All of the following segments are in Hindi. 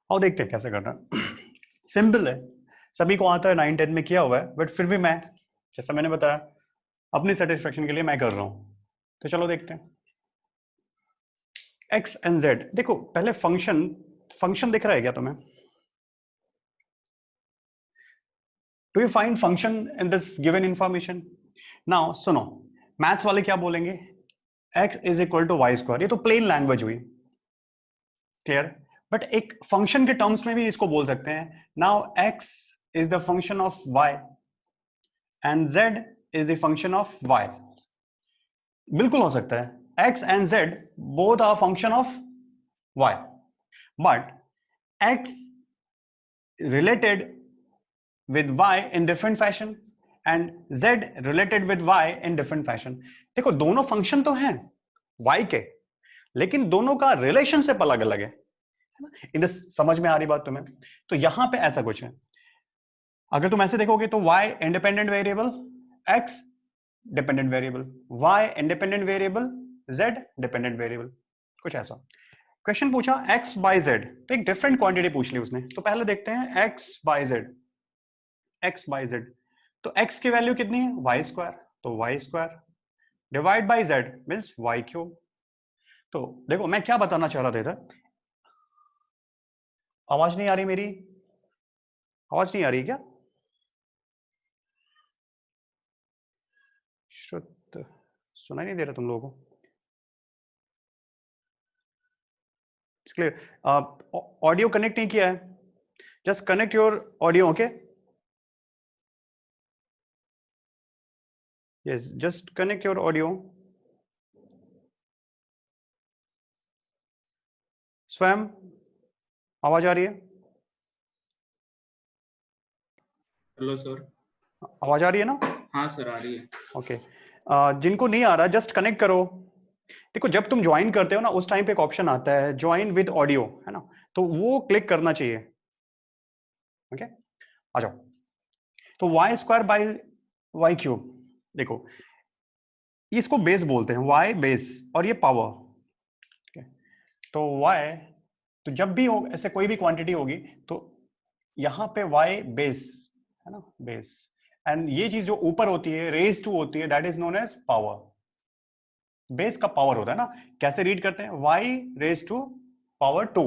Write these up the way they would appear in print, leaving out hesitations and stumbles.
और देखते हैं कैसे करना। सिंपल है, सभी को आता है, 9-10 में किया हुआ है, बट फिर भी मैं जैसा मैंने बताया अपनी सेटिस्फेक्शन के लिए मैं कर रहा हूं। तो चलो देखते हैं। एक्स एंड जेड, देखो पहले फंक्शन दिख रहा है क्या तुम्हें? Do you find function in this given information? Now सुनो, मैथ्स वाले क्या बोलेंगे, x is equal to y square, ये तो प्लेन लैंग्वेज हुई, क्लियर। बट एक फंक्शन के टर्म्स में भी इसको बोल सकते हैं। Now x is the function of y and z is the function of y। बिल्कुल हो सकता है, x and z both are function of y, but x related with y in different fashion and z related with y in different fashion। देखो दोनों फंक्शन तो हैं y के, लेकिन दोनों का रिलेशनशिप अलग अलग है। इन समझ में आ रही बात तुम्हें? तो यहां पे ऐसा कुछ है, अगर तुम ऐसे देखोगे तो y independent variable, x dependent variable, y independent variable, z dependent variable, कुछ ऐसा। क्वेश्चन पूछा x बाय z, तो एक डिफरेंट क्वांटिटी पूछ ली उसने। तो पहले देखते हैं x by z, x by z, तो x की वैल्यू कितनी है, y स्क्वायर, तो y square divide by z means y cube. तो देखो मैं क्या बताना चाह रहा था इधर, आवाज नहीं आ रही मेरी? आवाज नहीं आ रही क्या? श्रुत सुनाई नहीं दे रहा तुम लोगों को? क्लियर? ऑडियो कनेक्ट नहीं किया है, just connect your audio, okay? Yes, just connect your audio. स्वयं आवाज आ रही है? Hello sir. आवाज आ रही है ना? हाँ सर, आ रही है। ओके, जिनको नहीं आ रहा जस्ट कनेक्ट करो। देखो जब तुम ज्वाइन करते हो ना, उस टाइम पे एक ऑप्शन आता है ज्वाइन विद ऑडियो, है ना, तो वो क्लिक करना चाहिए। ओके, आ जाओ। तो y square by y cube, देखो इसको बेस बोलते हैं, वाई बेस और ये पावर। तो वाई, तो जब भी हो ऐसे कोई भी क्वांटिटी होगी तो यहां पे वाई बेस, है ना, बेस, एंड ये चीज जो ऊपर होती है रेज टू होती है, that is known as power. Base का पावर होता है ना, कैसे रीड करते हैं, y रेज टू पावर 2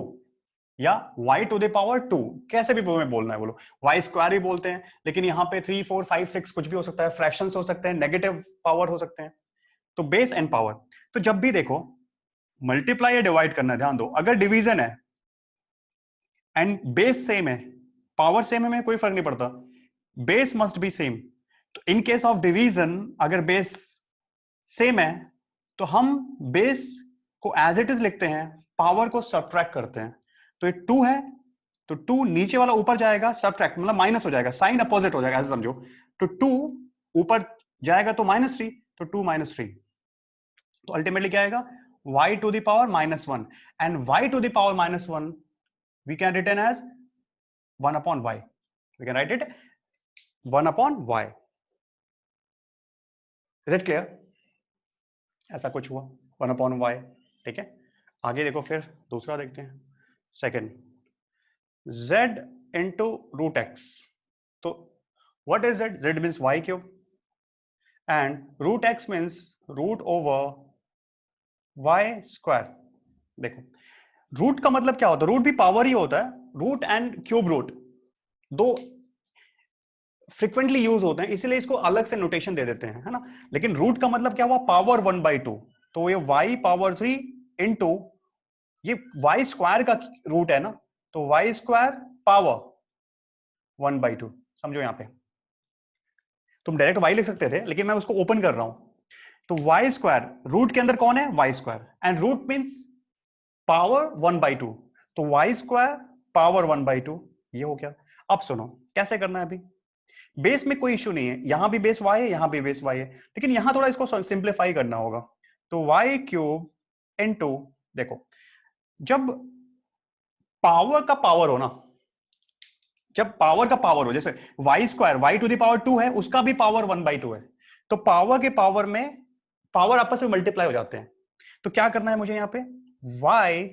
या y टू द पावर 2, कैसे भी में बोलना है बोलो, y स्क्वायर भी बोलते हैं, लेकिन यहाँ पे 3 4 5 6 कुछ भी हो सकता है, फ्रैक्शंस हो सकते हैं, नेगेटिव पावर हो सकते हैं। तो बेस एंड पावर, तो जब भी देखो मल्टीप्लाई या डिवाइड करना है, ध्यान दो, अगर डिवीजन है एंड बेस सेम है, पावर सेम है, में कोई फर्क नहीं पड़ता, बेस मस्ट बी सेम। तो इन केस ऑफ डिवीजन अगर बेस सेम है तो हम बेस को एज इट इज लिखते हैं, पावर को सब्ट्रैक्ट करते हैं। तो ये 2 है, तो 2 नीचे वाला ऊपर जाएगा, सब्ट्रैक्ट मतलब माइनस हो जाएगा, साइन अपोजिट हो जाएगा, ऐसे समझो। तो 2 ऊपर जाएगा तो -3, तो 2 -3, तो अल्टीमेटली क्या आएगा, y to the power -1, and y to the power -1 we can return as 1/y, we can write it 1/y। Is it clear? ऐसा कुछ हुआ 1/y, ठीक है। आगे देखो, फिर दूसरा देखते हैं, second, z into root x. तो what is z? z means y cube and root x means root over y square. देखो रूट का मतलब क्या होता है, रूट भी पावर ही होता है, रूट एंड क्यूब रूट दो फ्रिक्वेंटली यूज होते हैं, इसलिए इसको अलग से नोटेशन दे देते हैं, है ना। लेकिन रूट का मतलब क्या हुआ, पावर 1/2, तो ये y पावर 3 इंटू ये y स्क्वायर का रूट है ना, तो y स्क्वायर पावर 1/2, समझो। यहां पे तुम डायरेक्ट y लिख सकते थे, लेकिन मैं उसको ओपन कर रहा हूं। तो y स्क्वायर रूट के अंदर कौन है, y square, and root means power 1/2, तो y स्क्वायर पावर 1/2, ये हो गया। अब सुनो कैसे करना है। अभी बेस में कोई इश्यू नहीं है, यहां भी बेस y है, यहां भी बेस y है, लेकिन यहां थोड़ा इसको सिंप्लीफाई करना होगा। तो y क्यूब इनटू, देखो जब पावर का पावर हो ना, जब पावर का पावर हो, जैसे y square y to the power 2 है, उसका भी पावर 1/2 है, तो पावर के पावर में पावर आपस में मल्टीप्लाई हो जाते हैं। तो क्या करना है मुझे यहां पे, y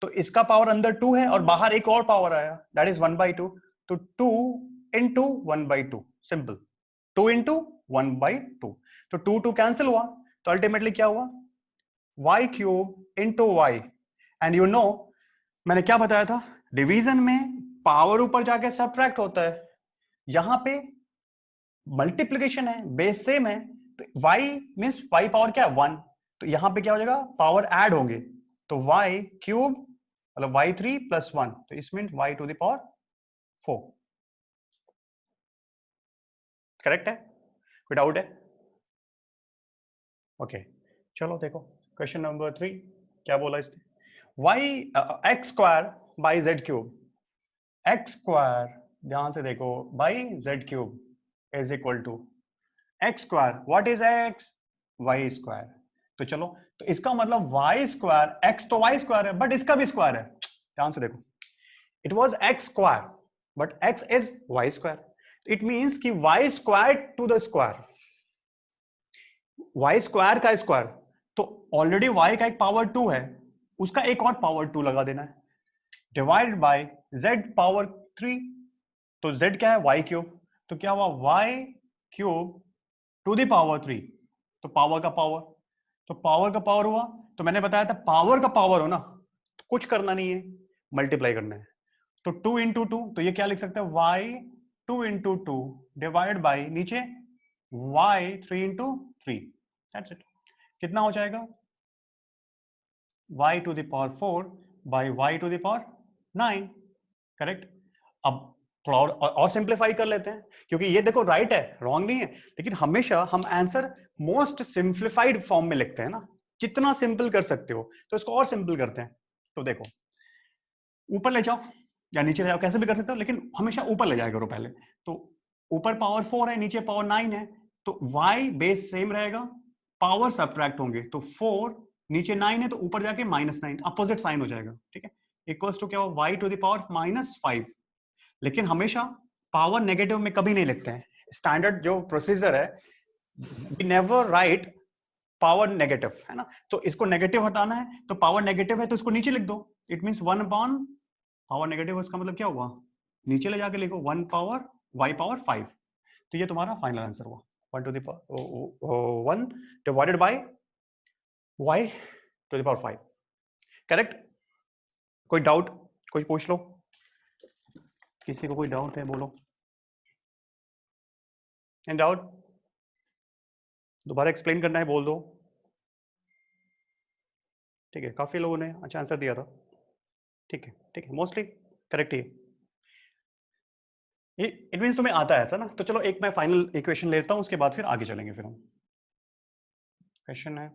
तो इसका पावर अंदर 2 है और बाहर एक और पावर आया, दैट इज 1/2, तो 2 into 1/2, सिंपल, 2 into 1/2, तो 2 कैंसिल हुआ, तो अल्टीमेटली क्या हुआ, y cube into y, and you know मैंने क्या बताया था, डिवीजन में पावर ऊपर जाके सब्ट्रैक्ट होता है, यहां पे मल्टीप्लिकेशन है, बेस सेम है, तो y मींस y पावर क्या है 1, तो यहां पे क्या हो जाएगा, पावर ऐड होंगे, तो y क्यूब मतलब y3 प्लस 1, तो इस mean y to the power 4, correct है, कोई डाउट है? ओके चलो देखो क्वेश्चन नंबर 3 क्या बोला इसने, x square by Z cube, x square ध्यान से देखो by Z cube is equal to x square, what is x, y square, तो चलो, तो इसका मतलब y स्क्वायर, x तो y स्क्वायर है बट इसका भी स्क्वायर है, ध्यान से देखो, it was x square but x is y square, it means कि y square to the square, y square का स्क्वायर, तो ऑलरेडी y का एक पावर 2 है, उसका एक और पावर 2 लगा देना है, डिवाइड बाय z पावर 3, तो z क्या है y क्यूब, तो क्या हुआ y cube two the power 3, तो पावर का पावर, तो पावर का पावर हुआ, तो मैंने बताया था पावर का पावर हो ना तो कुछ करना नहीं है, मल्टीप्लाई करना है, तो 2 into 2, तो ये क्या लिख सकते हैं, y 2 into 2 डिवाइड बाय नीचे y 3 into 3, दैट्स इट, कितना हो जाएगा, y to the power 4 by y to the power 9, correct. अब थोड़ा और सिंप्लीफाई कर लेते हैं, क्योंकि ये देखो राइट है, रॉन्ग नहीं है, लेकिन हमेशा हम आंसर मोस्ट सिंप्लीफाइड फॉर्म में लिखते हैं ना, कितना सिंपल कर सकते हो, तो इसको और सिंपल करते हैं, तो देखो ऊपर ले जाओ या नीचे ले जाओ, कैसे भी कर सकते हो, लेकिन हमेशा ऊपर ले जाया करो पहले, तो ऊपर पावर 4 है, नीचे पावर 9 है, तो y बेस सेम रहेगा, पावर सब्ट्रैक्ट होंगे, तो 4 नीचे 9 है, तो ऊपर जाके -9, अपोजिट साइन हो जाएगा, ठीक है, इक्वल्स टू क्या हो, y टू द पावर -5, लेकिन हमेशा पावर नेगेटिव में कभी नहीं लिखते हैं, स्टैंडर्ड जो प्रोसीजर है, we never write power negative, है ना, तो इसको नेगेटिव हटाना है, तो पावर नेगेटिव है तो इसको नीचे लिख दो, it means 1 upon power negative, इसका मतलब क्या हुआ, नीचे ले जाके लिखो 1 पावर y पावर 5, तो ये तुम्हारा फाइनल आंसर हुआ, 1 to the power 1 divided by y to the power 5, correct. कोई डाउट, कोई पूछ लो, किसी को कोई डाउट है बोलो, एंड डाउट दोबारा एक्सप्लेन करना है बोल दो, ठीक है, काफी लोगों ने अच्छा आंसर दिया था, ठीक है, ठीक है, मोस्टली करेक्ट ही है, इट मींस तुम्हें आता है ऐसा ना, तो चलो एक मैं फाइनल इक्वेशन लेता हूं, उसके बाद फिर आगे चलेंगे, फिर हम क्वेश्चन है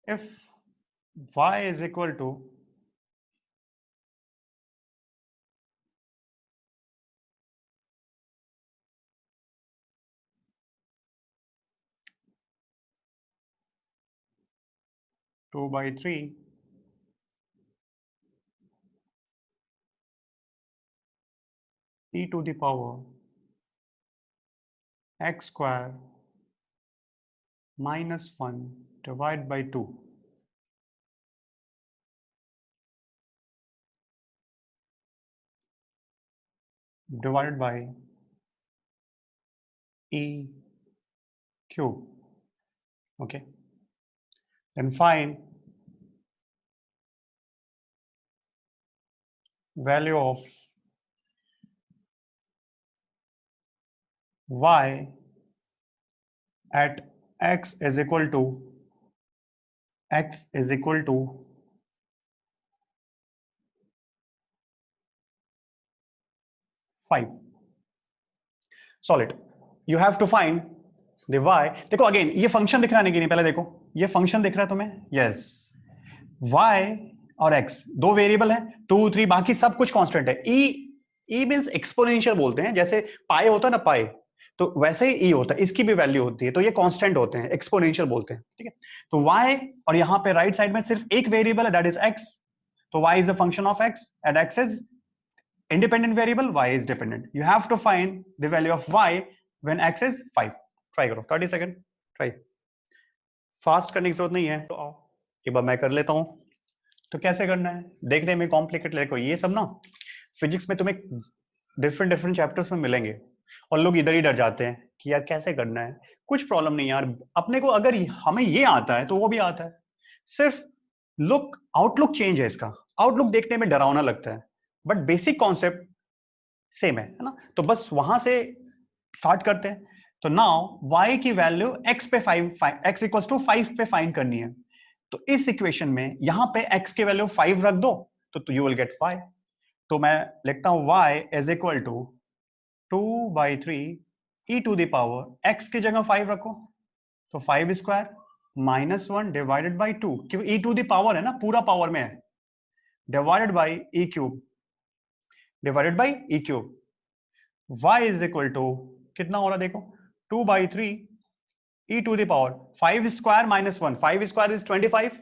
if y is equal to two by 3 e to the power x square -1 divided by 2 divided by e cube, okay, then find value of y at x is equal to 5, solid, you have to find the y, देखो अगेन ये फंक्शन दिख रहा है कि नहीं, पहले देखो ये फंक्शन दिख रहा है तुम्हें, यस, y और x दो वेरिएबल है, 2 3 बाकी सब कुछ कांस्टेंट है, e ई मीन्स एक्सपोनेंशियल बोलते हैं, जैसे पाई होता है ना पाई, तो वैसे ही ई होता है, इसकी भी वैल्यू होती है, तो ये कांस्टेंट होते हैं, एक्सपोनेंशियल बोलते हैं, ठीक है। तो y और यहाँ पे राइट साइड में सिर्फ एक वेरिएबल है, दैट इज x, तो y is the function of x and x is independent variable, y is dependent. You have to find the value of y when x is 5. Try करो 30 सेकंड, ट्राई। फास्ट करने की जरूरत नहीं है, तो आओ एक बार मैं कर लेता हूं। तो कैसे करना है, देखने में कॉम्प्लिकेटेड देखो, ये सब ना फिजिक्स में तुम्हें डिफरेंट डिफरेंट चैप्टर्स में मिलेंगे और लोग इधर ही डर जाते हैं कि यार कैसे करना है। कुछ प्रॉब्लम नहीं यार, अपने को अगर हमें ये आता है तो वो भी आता है, सिर्फ लुक आउटलुक चेंज है इसका, आउटलुक देखने में डरावना लगता है, बट बेसिक कॉन्सेप्ट सेम है ना। तो बस वहां से स्टार्ट करते हैं। तो नाउ y की वैल्यू x पे 5 x इक्वल्स टू 5 पे फाइंड करनी है। तो इस इक्वेशन में यहां पे x की वैल्यू 5 रख दो तो यू विल गेट 5। तो मैं लिखता हूं y is equal to 2/3 e to the power x की जगह 5 रखो, तो 5 स्क्वायर माइनस 1 डिवाइडेड बाई 2, क्योंकि e टू द पावर है ना, पूरा पावर में है, divided by e cube divided by e cube. y is equal to कितना हो रहा देखो, 2/3 e to the power 5 square minus 1, 5 square is 25,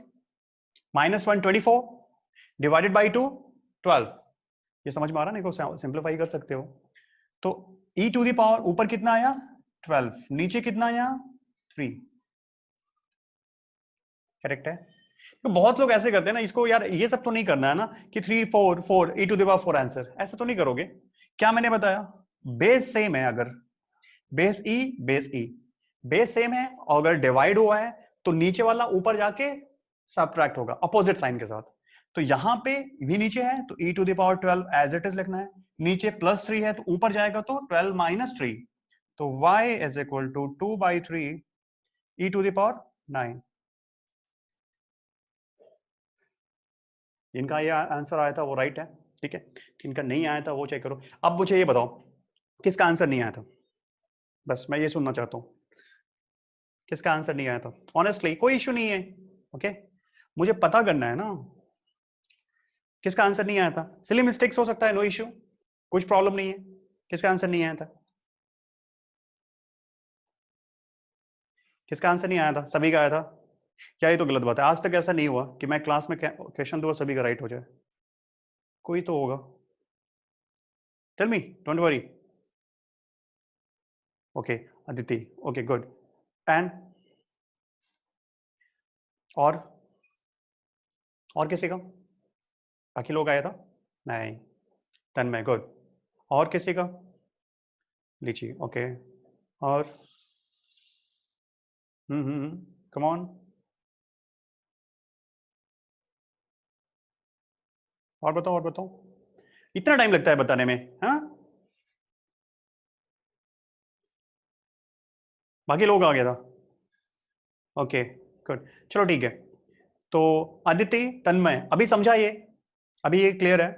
minus 1 24, divided by 2 12। ये समझ में आ रहा है, नहीं सिंप्लीफाई कर सकते हो। तो e टू द पावर ऊपर कितना आया 12, नीचे कितना आया 3, करेक्ट है। तो बहुत लोग ऐसे करते हैं ना इसको, यार ये सब तो नहीं करना है ना कि 3 4 4 e to the power 4 answer, ऐसा तो नहीं करोगे। क्या मैंने बताया, बेस सेम है, अगर बेस ई बेस सेम है और अगर डिवाइड हुआ है तो नीचे वाला ऊपर जाके सबट्रैक्ट होगा अपोजिट साइन के साथ। तो यहां पे भी नीचे है तो e to the power 12 as it is लिखना है, नीचे +3 है तो ऊपर जाएगा तो 12 माइनस 3, तो y is equal to 2/3 e to the power 9। इनका ये आंसर आया था वो राइट है, ठीक है। इनका नहीं आया था वो चेक करो। अब मुझे ये बताओ किसका आंसर नहीं आया था, बस मैं ये सुनना चाहता हूँ, किसका आंसर नहीं आया था। ऑनेस्टली कोई इशू नहीं है, ओके, मुझे पता करना है ना किसका आंसर नहीं आया था। सिली मिस्टेक्स हो सकता है, नो इशू, कुछ प्रॉब्लम नहीं है। किसका आंसर नहीं आया था, किसका आंसर नहीं आया था, सभी का आया था। क्या ये तो गलत बात है, आज तक ऐसा नहीं हुआ कि मैं क्लास में क्वेश्चन दूं और सभी का राइट हो जाए, कोई तो होगा। Tell me, don't worry. Okay Aditi, okay good. And और किसी का, बाकी लोग आया था नहीं, तन्मय गुड। और किसी का, लीची ओके। और कम ऑन, और बताओ, इतना टाइम लगता है बताने में, हाँ? बाकी लोग आ गया था, ओके गुड, चलो ठीक है। तो आदित्य तन्मय अभी समझा ये, अभी ये क्लियर है।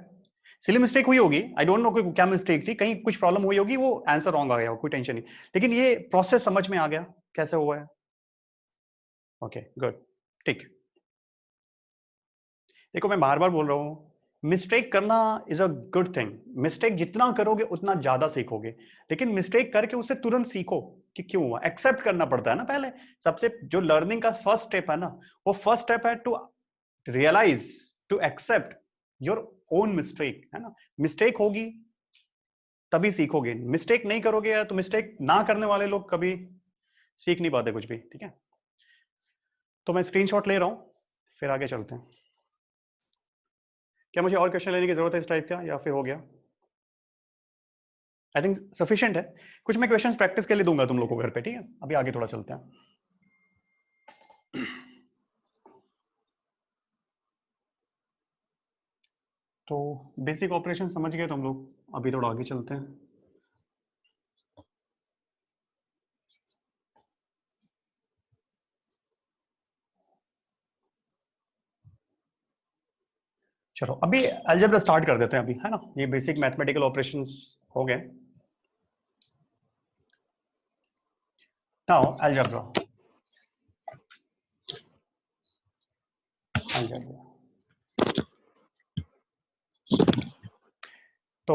सिली मिस्टेक हुई होगी, आई डोंट नो क्या मिस्टेक थी, कहीं कुछ प्रॉब्लम हुई होगी, वो आंसर रॉन्ग आ गया, कोई टेंशन नहीं, लेकिन ये प्रोसेस समझ में आ गया कैसे हुआ है। ओके गुड, ठीक। देखो मैं बार बार बोल रहा हूँ, मिस्टेक करना is a good thing, mistake जितना करोगे उतना ज्यादा सीखोगे, लेकिन मिस्टेक करके उसे तुरंत सीखो कि क्यों हुआ, एक्सेप्ट करना पड़ता है ना पहले। सबसे जो लर्निंग का फर्स्ट स्टेप है ना, वो फर्स्ट स्टेप है to realise, to accept your own mistake, है ना। मिस्टेक होगी तभी सीखोगे, मिस्टेक नहीं करोगे या तो मिस्टेक ना करने वाले लोग कभी सीख नहीं पाते कुछ भी, ठीक है। तो मैं स्क्रीनशॉट ले रहा हूं, फिर आगे चलते हैं। क्या मुझे और क्वेश्चन लेने की जरूरत है इस टाइप का, या फिर हो गया? आई थिंक सफिशिएंट है। कुछ मैं क्वेश्चंस प्रैक्टिस के लिए दूंगा तुम लोगों को घर पे, ठीक है। अभी आगे थोड़ा चलते हैं। तो बेसिक ऑपरेशन समझ गए तुम लोग, अभी थोड़ा आगे चलते हैं। चलो अभी अलजेब्रा स्टार्ट कर देते हैं अभी, है ना। ये बेसिक मैथमेटिकल ऑपरेशंस हो गए। Now algebra, algebra. तो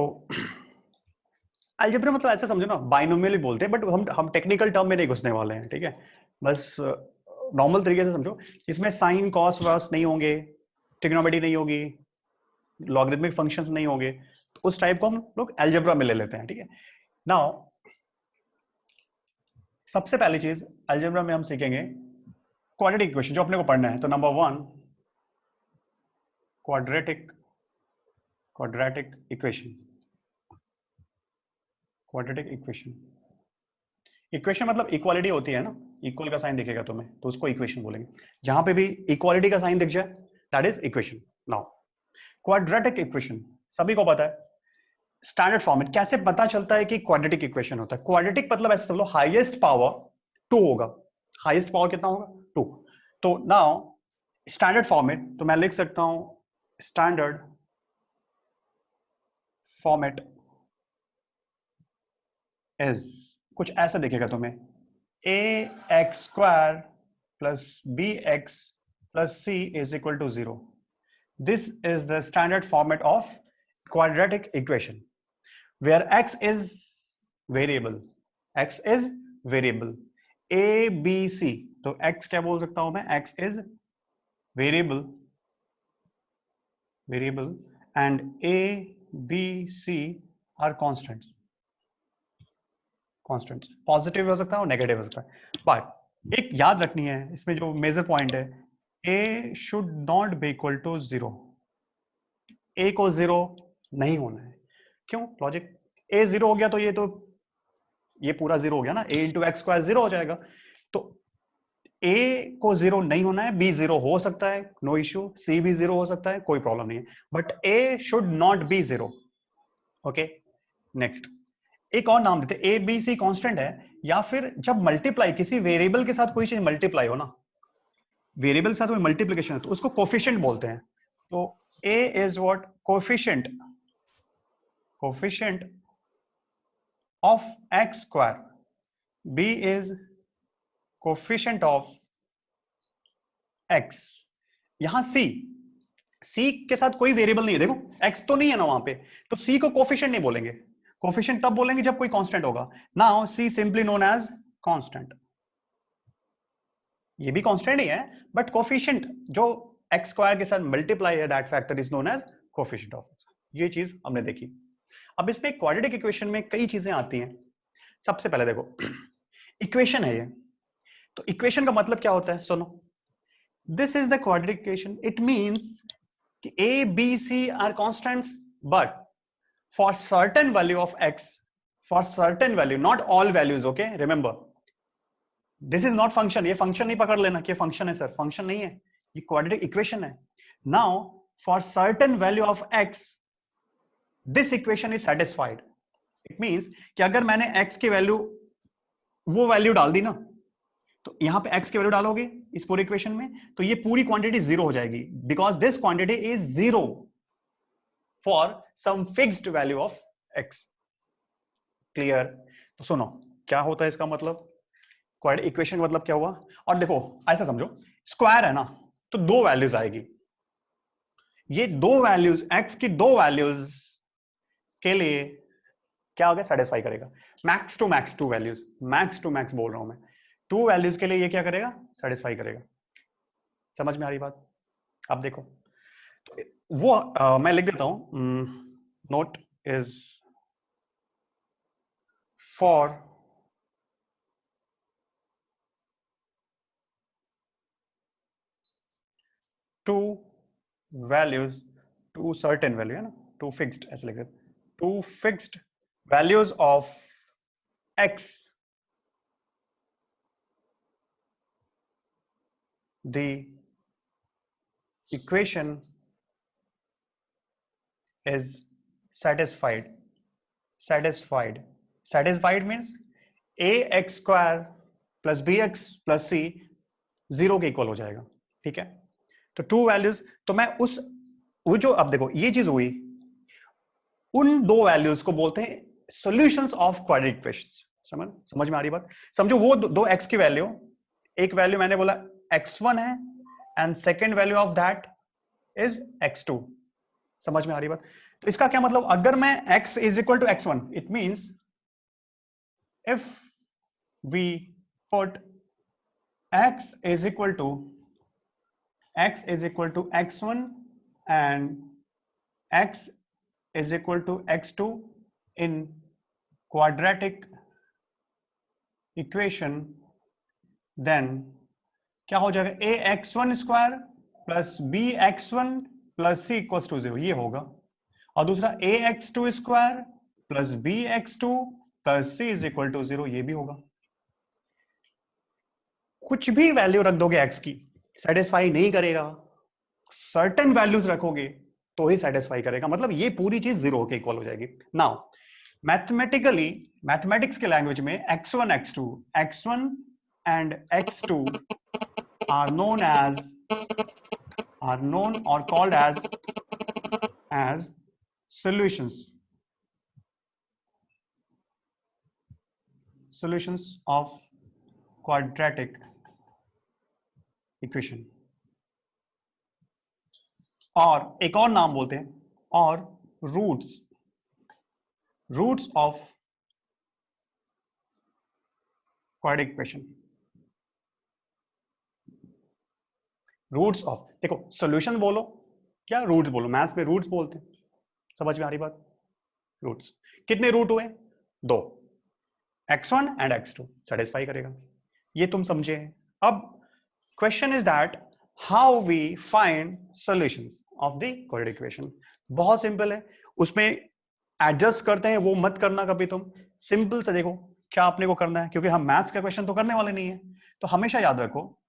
अलजेब्रा मतलब ऐसे समझो ना, बाइनोमियल बोलते हैं, बट हम टेक्निकल टर्म में नहीं घुसने वाले हैं, ठीक है? बस नॉर्मल तरीके से समझो। इसमें साइन कॉस वर्स नहीं होंगे, ट्रिग्नोमेट्री नहीं होगी, लॉगरिथमिक फंक्शंस नहीं होंगे, उस टाइप को हम लोग अलजेब्रा में ले लेते हैं, ठीक है? नाउ सबसे पहली चीज अलजेब्रा में हम सीखेंगे क्वाड्रेटिक इक्वेशन, जो अपने को पढ़ना है। तो number 1 quadratic equation. Quadratic equation, equation मतलब इक्वालिटी होती है ना, इक्वल का साइन दिखेगा तुम्हें तो उसको इक्वेशन बोलेंगे। जहां पे भी इक्वालिटी का साइन दिख जाए that is equation. Now quadratic equation सभी को पता है, स्टैंडर्ड फॉर्मेट। कैसे पता चलता है कि क्वाड्रेटिक इक्वेशन होता है? क्वाड्रेटिक मतलब ऐसे समझ लो हाईएस्ट पावर 2 होगा। हाईएस्ट पावर कितना होगा? 2। तो नाउ स्टैंडर्ड फॉर्मेट, तो मैं लिख सकता हूं स्टैंडर्ड फॉर्मेट इज कुछ ऐसा दिखेगा तुम्हें, ax² plus bx plus c is equal to 0. This is the standard format of quadratic equation where x is variable, a b c। तो x क्या बोल सकता हूं मैं? x is variable and a b c are constants। Positive हो सकता है और नेगेटिव हो सकता है। बट एक याद रखनी है इसमें जो मेजर पॉइंट है, a should not be equal to 0। a को 0 नहीं होना है। क्यों? लॉजिक, a 0 हो गया तो ये पूरा 0 हो गया ना, a इंटू एक्स स्क्वायर 0 हो जाएगा। तो a को 0 नहीं होना है, b 0 हो सकता है, नो इश्यू, c भी 0 हो सकता है, कोई प्रॉब्लम नहीं है, but a should not B 0। Okay, next एक और नाम देते, ए बी सी कॉन्स्टेंट है, या फिर जब मल्टीप्लाई किसी वेरिएबल के साथ कोई चीज मल्टीप्लाई हो ना, वेरिएबल के साथ कोई मल्टीप्लिकेशन है तो उसको कोफिशिएंट बोलते हैं। तो ए is what? Coefficient of x square, B is coefficient of x. यहां सी के साथ कोई वेरिएबल नहीं है, देखो एक्स तो नहीं है ना वहां पे, तो सी को कोफिशिएंट नहीं बोलेंगे। कोफिशिएंट तब बोलेंगे जब कोई कांस्टेंट होगा। Now C simply known as constant. ये भी कांस्टेंट ही है, बट कोफिशिएंट जो एक्स स्क्वायर के साथ मल्टीप्लाई है, that factor is known as coefficient of X. ये चीज हमने देखी। अब इसमें क्वाड्रेटिक इक्वेशन में कई चीजें आती हैं। सबसे पहले देखो, इक्वेशन है ये, तो इक्वेशन का मतलब क्या होता है? सुनो, this is the quadratic equation. It means कि a b c are constants, but for certain value of x, for certain value, not all values, okay, remember this is not function। ये function नहीं पकड़ लेना कि function है सर, function नहीं है, ये quadratic equation है। now for certain value of x this equation is satisfied। it means कि अगर मैंने x की वैल्यू वो वैल्यू डाल दी ना, तो यहां पे x की वैल्यू डालोगे इस पूरे इक्वेशन में, तो ये पूरी क्वांटिटी 0 हो जाएगी, because this quantity is 0 for some fixed value of x। Clear? तो सुनो, क्या होता है इसका मतलब? क्वाड्रेटिक इक्वेशन का मतलब क्या हुआ? और देखो ऐसा समझो, स्क्वायर है ना, तो 2 वैल्यूज आएगी। ये 2 वैल्यूज, x की 2 वैल्यूज के लिए क्या हो गया? सेटिस्फाई करेगा। Max to max 2 values, max to max बोल रहा हूं मैं, 2 वैल्यूज के लिए ये क्या करेगा? सेटिस्फाई करेगा। समझ में आ रही बात? अब देखो, तो वो मैं लिख देता हूं, note is for two values, two certain value है ना, टू फिक्स्ड, ऐसे लिख देते, two fixed values of x, the equation is satisfied। satisfied means ax square plus bx plus c 0 के इक्वल हो जाएगा। ठीक है, तो 2 वैल्यूज, तो मैं वो जो, अब देखो ये चीज हुई, उन 2 वैल्यूज को बोलते हैं सॉल्यूशंस ऑफ क्वाड्रेटिक इक्वेशंस। समझ में आ रही बात? समझो वो 2 x की वैल्यू, एक वैल्यू मैंने बोला x1 है and second value of that is x2। समझ में आ रही बात? तो इसका क्या मतलब? अगर मैं x is equal to x1, it means if we put x is equal to x1 and x is equal to x2 in quadratic equation, then क्या हो जाएगा, a x1 square plus b x1 plus c equal to 0, ये होगा। और दूसरा a x2 square plus b x2 plus c is equal to 0, ये भी होगा। कुछ भी वैल्यू रख दोगे x की, सेटिस्फाई नहीं करेगा। सर्टेन वैल्यूज रखोगे तो ही सेटिस्फाई करेगा, मतलब ये पूरी चीज 0 के इक्वल हो जाएगी। नाउ मैथमेटिकली, मैथमेटिक्स के लैंग्वेज में x1 and x2 are known or called as solutions of quadratic equation, और एक और नाम बोलते हैं, और roots of quadratic equation. Roots of, देखो सॉल्यूशन बोलो क्या रूट्स बोलो, मैथ्स में रूट्स बोलते हैं, समझ में आ रही बात? रूट्स कितने रूट हुए? 2, x1 एंड x2 सेटिस्फाई करेगा, ये तुम समझे। अब question is that how we find solutions of the quadratic equation. बहुत सिंपल है, उसमें एडजस्ट करते हैं, वो मत करना कभी तुम। सिंपल से देखो क्या आपने को करना है, क्योंकि हम मैथ्स का क्वेश्चन तो करने वाले नहीं है, तो हमेशा याद रखो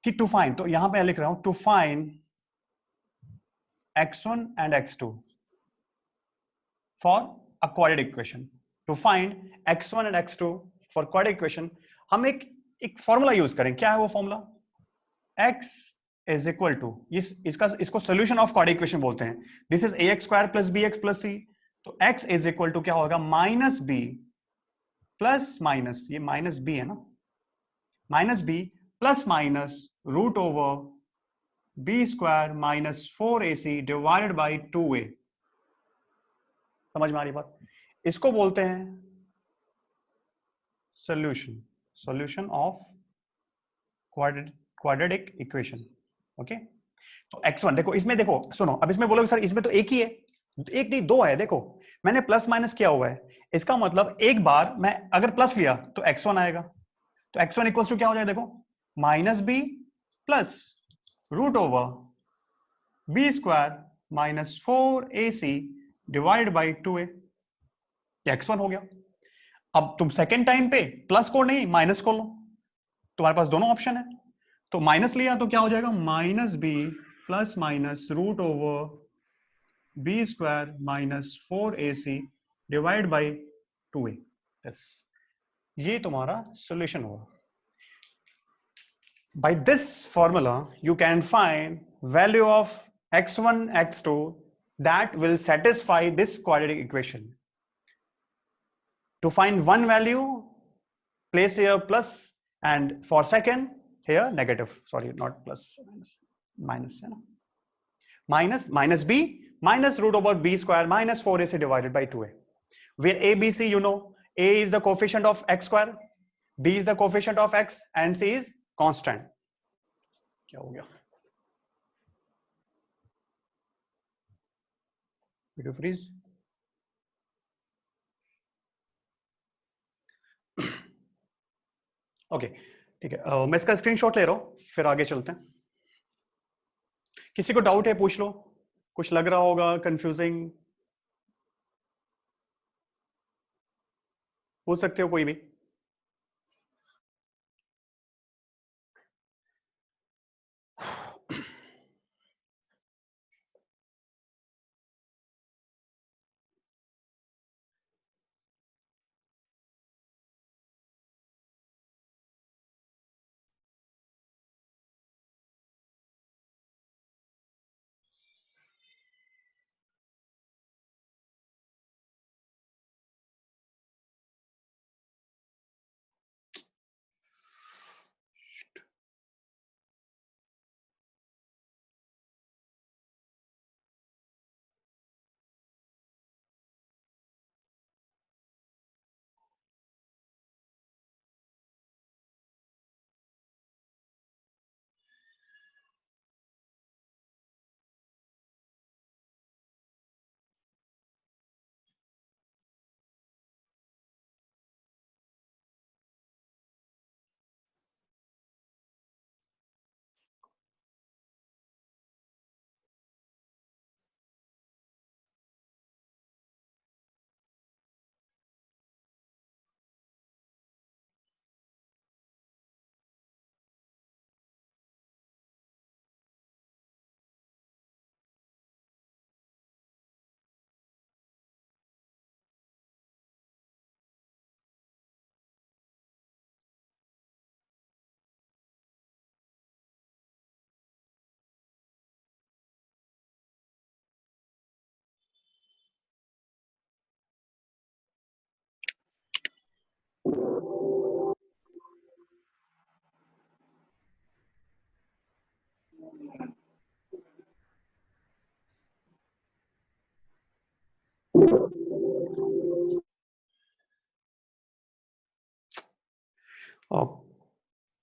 कि टू फाइंड, तो यहां पे लिख रहा हूं to find x1 and x2 for a quadratic equation, to find x1 and x2 for quadratic equation, हम एक फॉर्मूला यूज करें। क्या है वो formula? x is equal to, इसको सोल्यूशन ऑफ क्वाड्रेटिक इक्वेशन बोलते हैं। This is ax square plus bx plus c, तो x इज इक्वल टू क्या होगा, माइनस b प्लस माइनस, ये माइनस b है ना, minus b plus minus root over b square minus 4ac divided by 2a। समझ में आ रही बात? इसको बोलते हैं solution of quadratic equation. Okay, तो x1 देखो, इसमें देखो सुनो, अब इसमें बोलोगे सर इसमें तो एक ही है, एक नहीं 2 है। देखो मैंने प्लस माइनस किया हुआ है, इसका मतलब एक बार मैं अगर प्लस लिया तो x1 आएगा, तो x1 इक्वल्स टू क्या हो जाएगा, देखो minus b plus root over b square minus 4ac divide by 2a, x1 हो गया। अब तुम सेकेंड टाइम पे प्लस को नहीं माइनस को लो, तुम्हारे पास दोनों ऑप्शन है, तो माइनस लिया तो क्या हो जाएगा, minus b plus minus root over b square minus 4ac divide by 2a। Yes, ये तुम्हारा सॉल्यूशन होगा। By this formula you can find value of x1 x2 that will satisfy this quadratic equation. To find one value, place here plus, and for second here negative, sorry not plus, minus है ना, minus b minus root over b square minus 4ac divided by 2a, where a b c you know, a is the coefficient of x square, b is the coefficient of x, and c is constant। क्या हो गया, वीडियो फ्रीज। ओके ठीक है, मैं इसका स्क्रीनशॉट ले रहा हूं, फिर आगे चलते हैं। किसी को डाउट है पूछ लो, कुछ लग रहा होगा कंफ्यूजिंग, पूछ सकते हो कोई भी।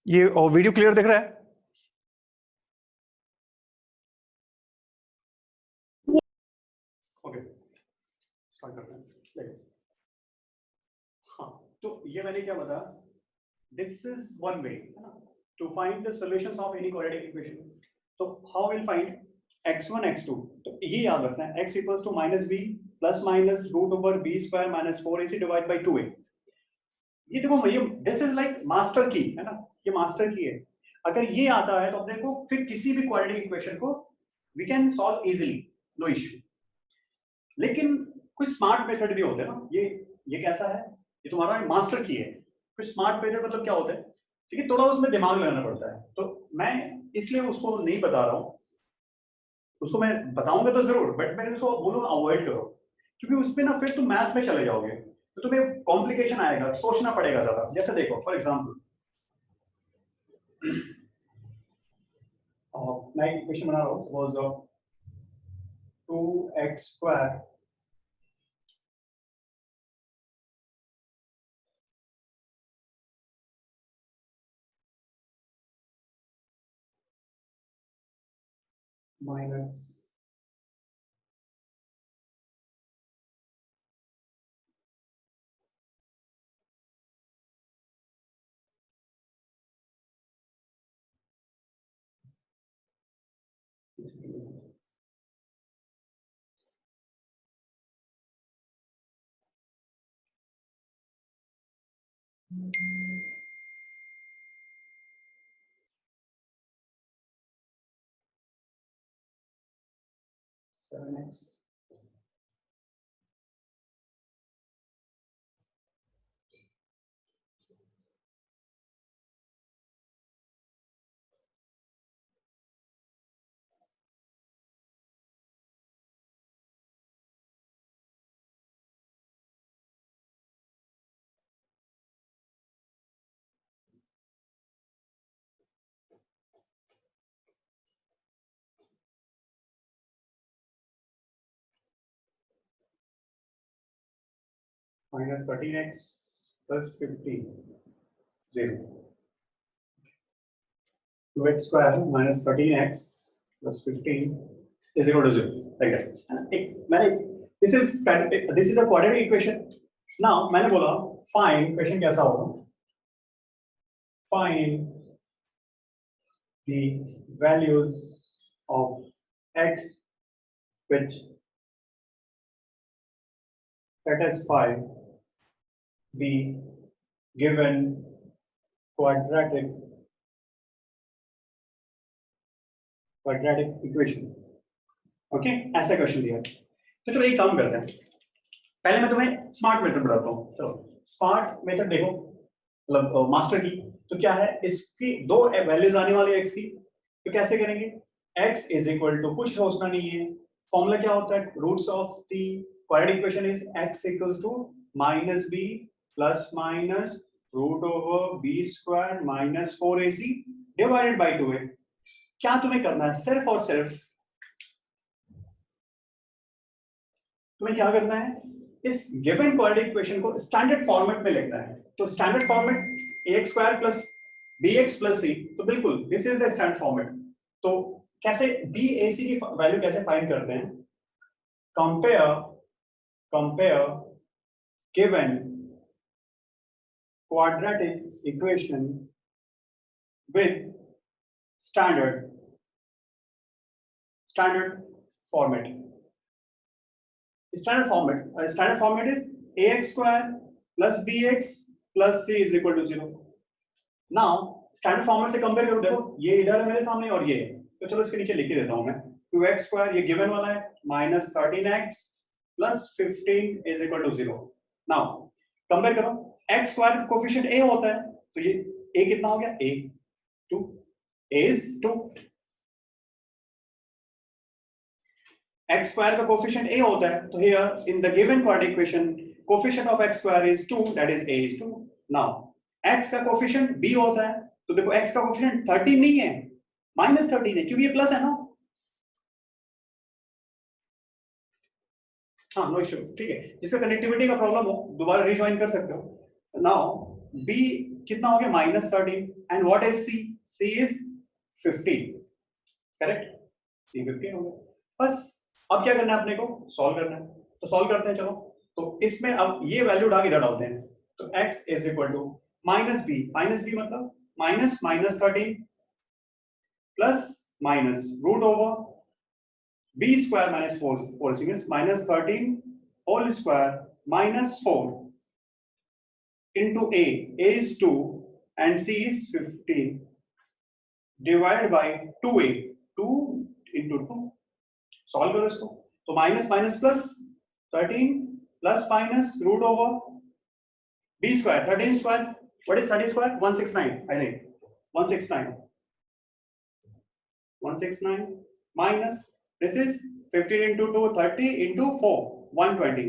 ये वीडियो क्लियर दिख रहा है? ओके, स्टार्ट करते हैं। हाँ, तो ये मैंने क्या बताया, दिस इज वन वे है ना to find the solutions of any quadratic equation. तो how will find x1 x2, तो ये याद रखना है, x equals to -b plus minus root over b square minus 4ac divide by 2a। ये देखो, ये दिस इज लाइक मास्टर की है ना, ये मास्टर की है। अगर ये आता है तो अपने को फिर किसी भी क्वाड्रेटिक इक्वेशन को we can solve easily, no issue. लेकिन कुछ स्मार्ट मेथड भी होते हैं ना, ये कैसा है, ये तुम्हारा मास्टर की है। कुछ स्मार्ट मेथड मतलब क्या होता है, ठीक है, थोड़ा उसमें दिमाग लगाना पड़ता है। तो मैं इसलिए उसको नहीं बता रहा हूँ, उसको मैं बताऊंगा तो जरूर, बट मैंने उसको बोलूंगा अवॉइड करो, क्योंकि उसमें ना फिर तुम मैथ्स में चले जाओगे तो तुम्हें कॉम्प्लिकेशन आएगा, सोचना पड़ेगा ज्यादा। जैसे देखो फॉर एग्जाम्पल, मैं एक इक्वेशन बना रहा हूँ, suppose 2x square minus 7x minus 13x plus 15 0, 2x square minus 13x plus 15 is equal to 0, like that। this is a quadratic equation। now मैंने बोला find, क्वेश्चन कैसा होगा, find the values of x which satisfy the given quadratic equation. Okay, ऐसा क्वेश्चन दिया। तो चलो एक काम करते हैं, पहले मैं तुम्हें स्मार्ट मेथड बताता हूँ। चलो स्मार्ट मेथड देखो, मतलब मास्टर की। तो क्या है, इसकी दो वैल्यूज आने वाली है x की, तो कैसे करेंगे, x इज इक्वल टू, कुछ सोचना नहीं है, फॉर्मूला क्या होता है, roots of the quadratic equation is x equals to minus b plus minus root over b square minus 4ac divided by 2a। क्या तुम्हें करना है, सिर्फ और सिर्फ तुम्हें क्या करना है, इस गिवन क्वाड्रेटिक इक्वेशन को स्टैंडर्ड फॉर्मेट में लिखना है। तो standard format ax square plus bx plus c, तो बिल्कुल this is the standard format. तो कैसे bac की वैल्यू कैसे फाइंड करते हैं, compare given quadratic equation with standard format। Standard format is ax square plus bx plus c is equal to 0। now standard format से कंपेयर करो, देखो ये इधर है मेरे सामने और ये, तो चलो इसके नीचे लिख ही देता हूं मैं, 2x स्क्वायर ये गिवन वाला है minus 13x plus 15 is equal to 0। Now compare करो, x स्क्वायर कोफिशिएंट a होता है, तो ये a कितना हो गया, a is 2। x square का कोफिशिएंट a होता है, तो here in the given quadratic equation coefficient of x square is 2, that is a is 2। now x का कोफिशिएंट b होता है, तो देखो x का कोफिशिएंट 13 नहीं है, -13 है, क्योंकि ये प्लस है ना। हाँ, नो इशू, ठीक है। जिसका कनेक्टिविटी का प्रॉब्लम हो दोबारा रिजॉइन कर सकते हो। नाउ b कितना हो गया, -13, and what is c? c is 15, correct, c 15 हो गया। बस अब क्या करना है अपने को, सॉल्व करना है, तो सॉल्व करते हैं चलो। तो इसमें अब ये वैल्यू उठा के इधर डालते हैं, तो x is equal to -b मतलब -13 plus minus root over b square minus 4 is -13 whole square minus 4 into a is 2 and c is 15 divided by 2a, 2 into 2, solve करो इसको, तो minus minus plus 13 plus minus root over b square 13 square, what is 13 square? 169, I think 169 minus this is 15 into 2 30 into 4 120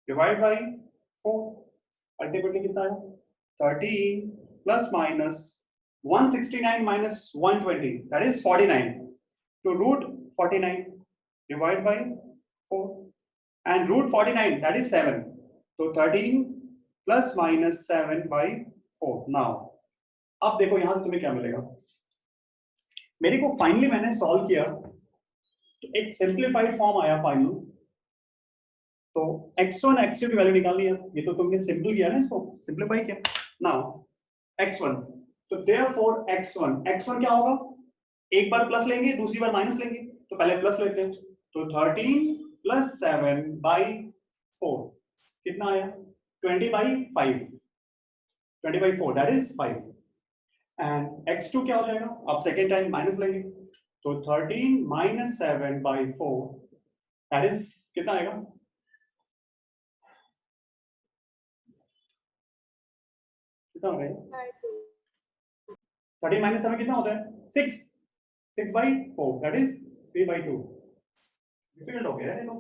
divided by 4, ultimately कितना है 13 plus minus 169 minus 120 that is 49 to root 49 divided by 4 and root 49 that is 7, तो 13 plus minus 7 by 4। now अब देखो यहां से तुम्हें क्या मिलेगा, मेरे को फाइनली मैंने सॉल्व किया तो एक सिंप्लीफाइड फॉर्म आया फाइनल, तो x1 x2 की वैल्यू निकालनी है, ये तो तुमने सिंपल किया ना, इसको सिंप्लीफाई किया। नाउ x1, तो देयरफॉर x1 क्या होगा, एक बार प्लस लेंगे दूसरी बार माइनस लेंगे, तो पहले प्लस लेते हैं, तो 13 प्लस 7 बाई 4 कितना आया 20 by 5, 20 by 4 that is 5, and x2 क्या हो जाएगा, अब सेकेंड टाइम माइनस लेंगे, तो 13 माइनस 7 बाई 4 दैट इज कितना आएगा, कितना हो गया 13 माइनस 7 कितना होता है 6 by 4 that is 3 by 2। Difficult हो गया है देखो,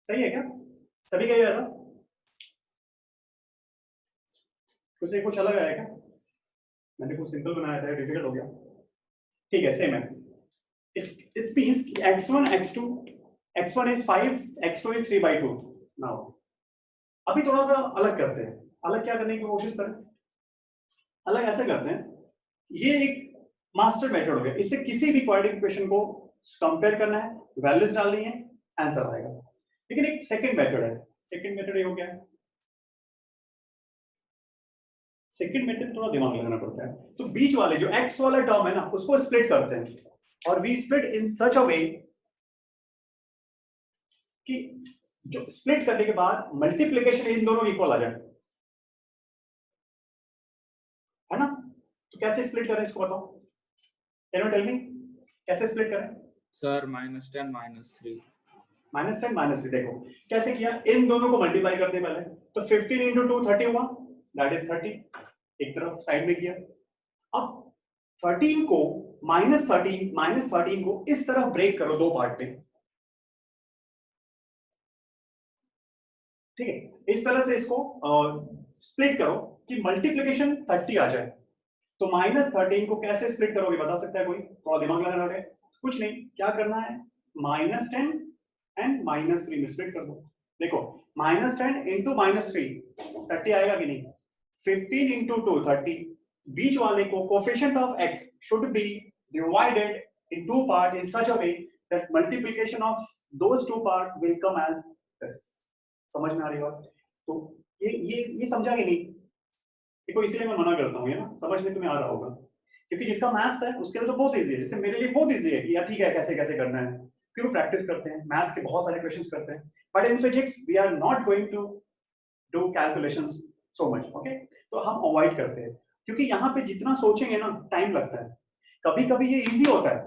सही है क्या, सभी का ये था, उसे कुछ अलग आया क्या, मैंने कुछ सिंपल बनाया था डिफिकल्ट हो गया, ठीक है सेम है। It means x1 x2 x1 is 5 x2 is 3 by 2। Now अभी थोड़ा सा अलग करते हैं, अलग क्या करने की कोशिश करें, अलग ऐसे करते हैं, ये एक मास्टर मेथड हो गया, इससे किसी भी क्वाड्रेटिक इक्वेशन को कंपेयर करना है, वैल्यूज डालनी है, आंसर आएगा। लेकिन एक सेकंड मेथड है, सेकंड मेथड ये हो गया, सेकंड मेथड थोड़ा दिमाग लगाना पड़ता है, तो बीच वाले जो x वाला टर्म है ना उसको स्प्लिट करते हैं, और we split in such a वे कि जो स्प्लिट करने के बाद मल्टीप्लिकेशन इन दोनों इक्वल आ जाए, है ना। तो कैसे स्प्लिट करें इसको बताओ, कैन यू टेल मी कैसे स्प्लिट करें सर -10 -3 -10 -3, देखो कैसे किया, इन दोनों को मल्टीप्लाई करते पहले, तो 15 into 2 30 हुआ दैट इज 30, एक तरफ साइड में किया, अब 13 को -13 को इस तरह ब्रेक करो दो पार्ट में, ठीक है, इस तरह से इसको स्प्लिट करो कि मल्टीप्लिकेशन 30 आ जाए, तो -13 को कैसे स्प्लिट करोगे बता सकता है कोई, थोड़ा दिमाग लगाना है, कुछ नहीं, क्या करना है -10 एंड -3 में स्प्लिट कर दो, देखो -10 इंटू -3 30 आएगा कि नहीं, 15 इंटू 2 30, बीच वाले को coefficient of x should be divided in two part in such a way that multiplication of those two part will come as this. समझ में आ रही बात, तो ये समझा कि नहीं, देखो इसलिए मैं मना करता हूँ, ये ना समझ में तुम्हें आ रहा होगा, क्योंकि जिसका मैथ्स है उसके लिए तो बहुत इजी है, जैसे मेरे लिए बहुत इजी है कि यार ठीक है कैसे कैसे करना है, क्यों प्रैक्टिस करते हैं, मैथ्स के बहुत सारे क्वेश्चंस करते हैं, but in physics we are not going to do calculations so much, okay, तो हम अवॉइड करते हैं, क्योंकि यहाँ पे जितना सोचेंगे ना टाइम लगता है, कभी कभी ये इजी होता है,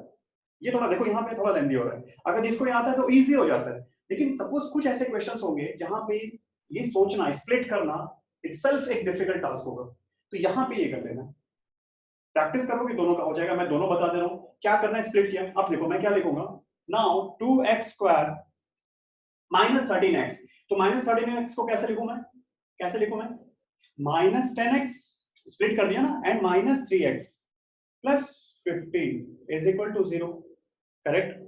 ये थोड़ा देखो यहाँ पे थोड़ा लेंदी हो रहा है, अगर जिसको ये आता है तो इजी हो जाता है, लेकिन सपोज कुछ ऐसे क्वेश्चंस होंगे जहां पे ये सोचना स्प्लिट करना इटसेल्फ एक डिफिकल्ट टास्क होगा, तो यहाँ पे ये कर लेना, प्रैक्टिस करोगे दोनों का हो जाएगा, मैं दोनों बता दे रहा हूँ क्या करना है, स्प्लिट किया, अब देखो मैं क्या लिखूंगा, नाउ 2x स्क्वायर -13x, तो -13x को कैसे लिखूं मैं, कैसे लिखूं मैं, माइनस 10x स्प्लिट कर दिया ना, and minus 3x plus 15 is equal to 0। Correct,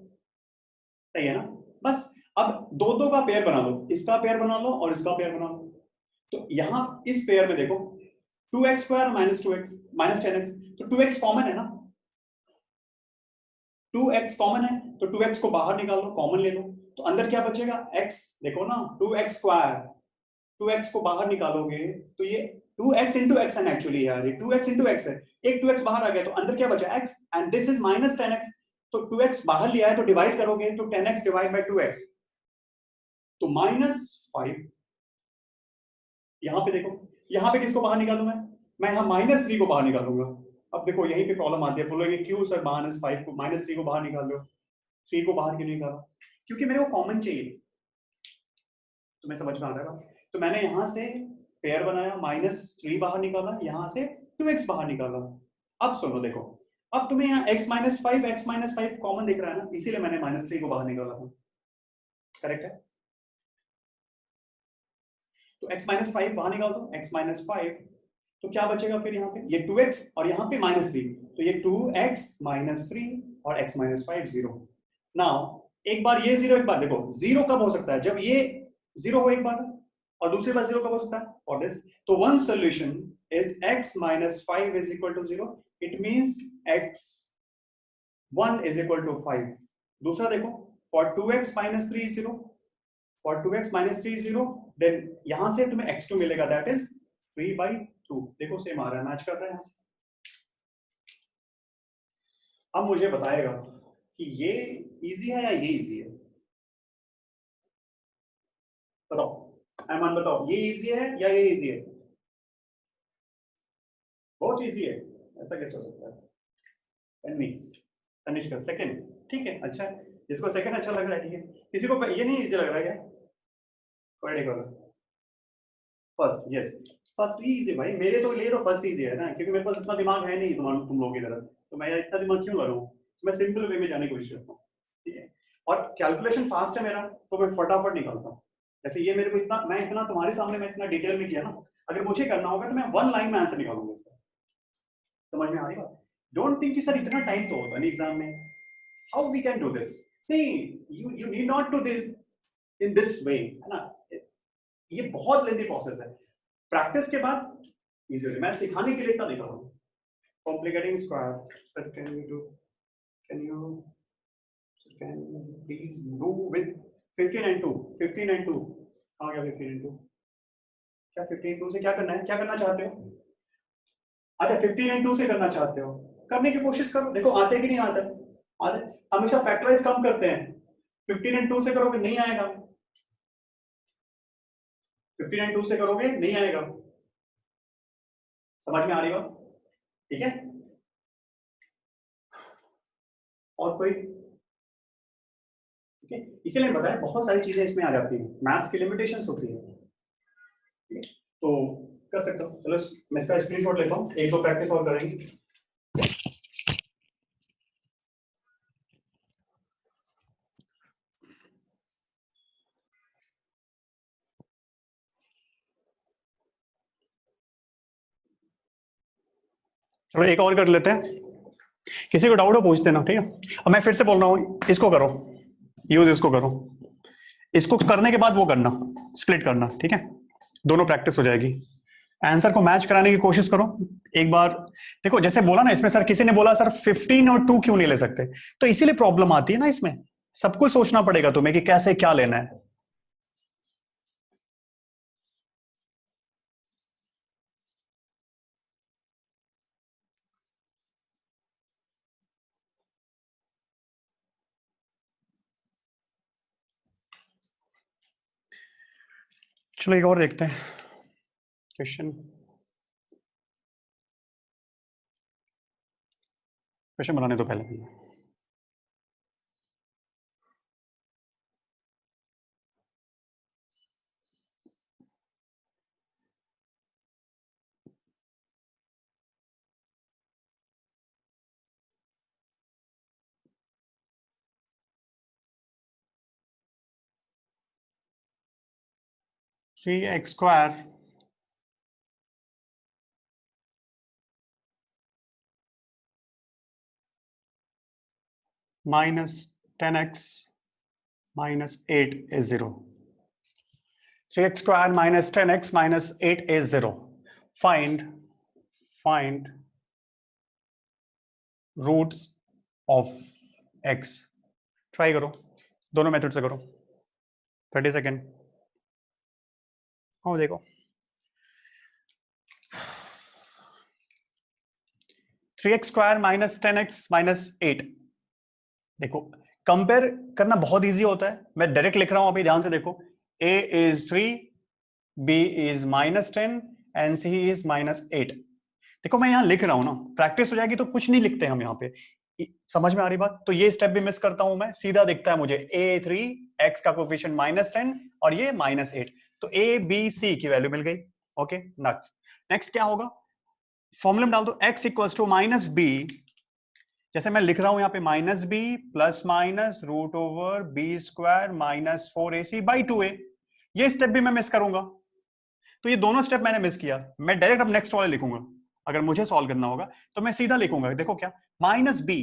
सही है ना? बस अब दो दो का पेयर बना लो, इसका पेयर बना लो और इसका पेयर बना लो। तो यहां इस पेयर में देखो 2x square minus 2x minus 10x, तो 2x कॉमन है ना, 2x कॉमन है, तो 2x को बाहर निकाल लो, कॉमन ले लो, तो अंदर क्या बचेगा x, देखो ना 2x स्क्वायर, 2x को बाहर निकालोगे तो ये 2x इंटू एक्स है एक्चुअली यार, ये 2x इंटू एक्स है, एक 2x बाहर आ गया तो अंदर क्या बचा x, and this is minus 10x, तो 2x बाहर लिया है तो डिवाइड करोगे तो 10x डिवाइड बाय 2x, तो -5। यहां पे देखो, यहां पे किसको बाहर निकालू मैं यहां -3 को बाहर निकालूंगा। अब देखो यहीं पे प्रॉब्लम आती है, बोलोगे क्यों सर -5 को -3 को बाहर निकाल लो, 3 को बाहर क्यों नहीं निकाला? क्योंकि मेरे को कॉमन चाहिए। तुम्हें समझ में आ रहा है? तो मैंने यहां से पेयर बनाया, -3 बाहर निकाला, यहां से 2x बाहर निकाला। अब सुनो देखो, अब तुम्हें यहाँ x-5 कॉमन दिख रहा है ना, इसीलिए मैंने -3 को बाहर निकाला था। करेक्ट है? तो x-5 बाहर निकाल दो, x-5, तो क्या बचेगा फिर यहाँ पे, ये 2x और यहाँ पे -3, तो ये 2x -3 और x-5 0। नाउ एक बार ये 0, एक बार देखो 0 कब हो सकता है, जब ये 0 हो एक बार, और दूसरी बार 0 कब हो सकता है, फॉर दिस, तो one solution is x-5 is equal to 0, it means x1 is equal to 5। दूसरा देखो, for 2x -3 is 0, for 2x -3 is 0, then यहां से तुम्हें x2 मिलेगा, दैट इज 3/2। देखो सेम आ रहा है, मैच कर रहा है यहां से। अब मुझे बताएगा कि ये इजी है या ये इजी है, बताओ ऐमान, बताओ ये इजी है या ये इजी है? बहुत इजी है, ऐसा कैसे हो सकता है? तन्वी, तनिष्का सेकंड, ठीक है, अच्छा है, जिसको सेकंड अच्छा लग रहा है ठीक है, किसी को ये नहीं इजी लग रहा है क्या? कोई नहीं, फर्स्ट, यस, फर्स्ट ही इजी भाई, मेरे तो लिए तो फर्स्ट इजी है ना, क्योंकि मेरे पास इतना दिमाग है नहीं तुम लोगों की तरह, तो मैं इतना दिमाग क्यों लगाऊं, तो मैं सिंपल वे में जाने की कोशिश करता हूँ, ठीक है। और कैलकुलेशन फास्ट है मेरा, तो मैं फटाफट निकालता हूँ। जैसे ये मेरे को इतना, मैं इतना तुम्हारे सामने मैं इतना डिटेल में किया ना, अगर मुझे करना होगा तो मैं 1 लाइन में आंसर निकालूंगा इसका। समझ में आ रही बात? डोंट थिंक कि सर इतना टाइम तो होता नहीं एग्जाम में, how we can do this, नहीं, you need not to this in this way, है ना, ये बहुत लेंथी प्रोसेस है, प्रैक्टिस के बाद इजी हो, मैं सिखाने के लिए इतना नहीं कर रहा हूँ। Complicating square, sir can you do, can you, can please do with 15 and 2, 15 and 2, कहाँ गया 15 and 2, क्या 15 2 से क्या करना है, क्या करना चाहते हो? अच्छा 15 and 2 से करना चाहते हो, करने की कोशिश करो, देखो आते कि नहीं आते, आते, हमेशा फैक्टराइज कम करते हैं, 15 and 2 से करोगे नहीं आएगा, 15 and 2 से करोगे नहीं आएगा, समझ में आ रही बात? ठीक है, और कोई? ठीक है, इसीलिए बताया बहुत सारी चीजें इसमें आ जाती हैं, मैथ्स की लिमिटेशंस होती है, ठीक है, तो कर सकते हो। चलो मैं इसका स्क्रीनशॉट लेता हूँ, एक दो प्रैक्टिस और करेंगे। चलो एक और कर लेते हैं, किसी को डाउट हो पूछते ना, ठीक है। अब मैं फिर से बोल रहा हूँ, इसको करो, यूज इसको करो, इसको करने के बाद वो करना, स्प्लिट करना, ठीक है, दोनों प्रैक्टिस हो जाएगी। आंसर को मैच कराने की कोशिश करो एक बार। देखो जैसे बोला ना, इसमें सर किसी ने बोला सर 15 और 2 क्यों नहीं ले सकते, तो इसीलिए प्रॉब्लम आती है ना, इसमें सब कुछ सोचना पड़ेगा तुम्हें कि कैसे क्या लेना है। चलो एक और देखते हैं क्वेश्चन, क्वेश्चन बनाने तो पहले three x square minus 10x minus 8 is 0. 3x square minus 10x minus 8 is 0. Find roots of x. Try करो, दोनों मेथड से करो. 30 सेकेंड. हाँ देखो, 3x square minus 10x minus 8. देखो कंपेयर करना बहुत इजी होता है. मैं डायरेक्ट लिख रहा हूं, अभी ध्यान से देखो. a is 3, b is minus 10 and c is minus 8. देखो मैं यहां लिख रहा हूं ना, प्रैक्टिस हो जाएगी तो कुछ नहीं लिखते हम यहाँ पे. समझ में आ रही बात? तो ये स्टेप भी मिस करता हूं मैं. सीधा दिखता है मुझे a3, x का कोफिशिएंट माइनस 10 और ये माइनस 8. तो a b c की वैल्यू मिल गई. ओके, नेक्स्ट क्या होगा? फॉर्मूला में डाल दो x equals to minus B. जैसे मैं लिख रहा हूं यहाँ पे minus B plus minus root over B square minus 4ac by 2a. ये स्टेप भी मैं मिस करूंगा. तो ये दोनों स्टेप मैंने मिस किया. मैं डायरेक्ट अब नेक्स्ट वाले लिखूंगा. अगर मुझे सॉल्व करना होगा तो मैं सीधा लिखूंगा. देखो क्या, minus B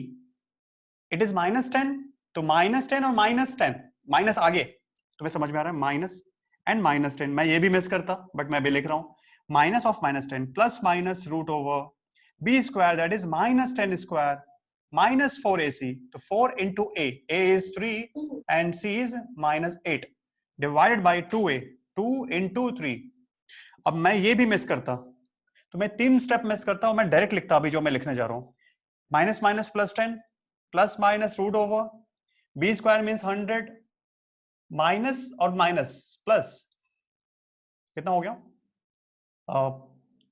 it is minus 10. तो माइनस 10 और माइनस 10 माइनस आगे, तुम्हें समझ में आ रहा है? Minus and minus 10. मैं ये भी मिस करता, बट मैं भी लिख रहा हूं. Minus of minus 10 plus minus root over B square that is minus 10 square minus 4ac. तो 4 into a is 3 and c is minus 8 divided by 2a, 2 into 3. अब मैं ये भी मिस करता, तो मैं 3 स्टेप मिस करता हूं. मैं डायरेक्ट लिखता अभी जो मैं लिखने जा रहा हूं. Minus minus plus 10 plus minus root over B square means 100 minus और माइनस प्लस कितना हो गया?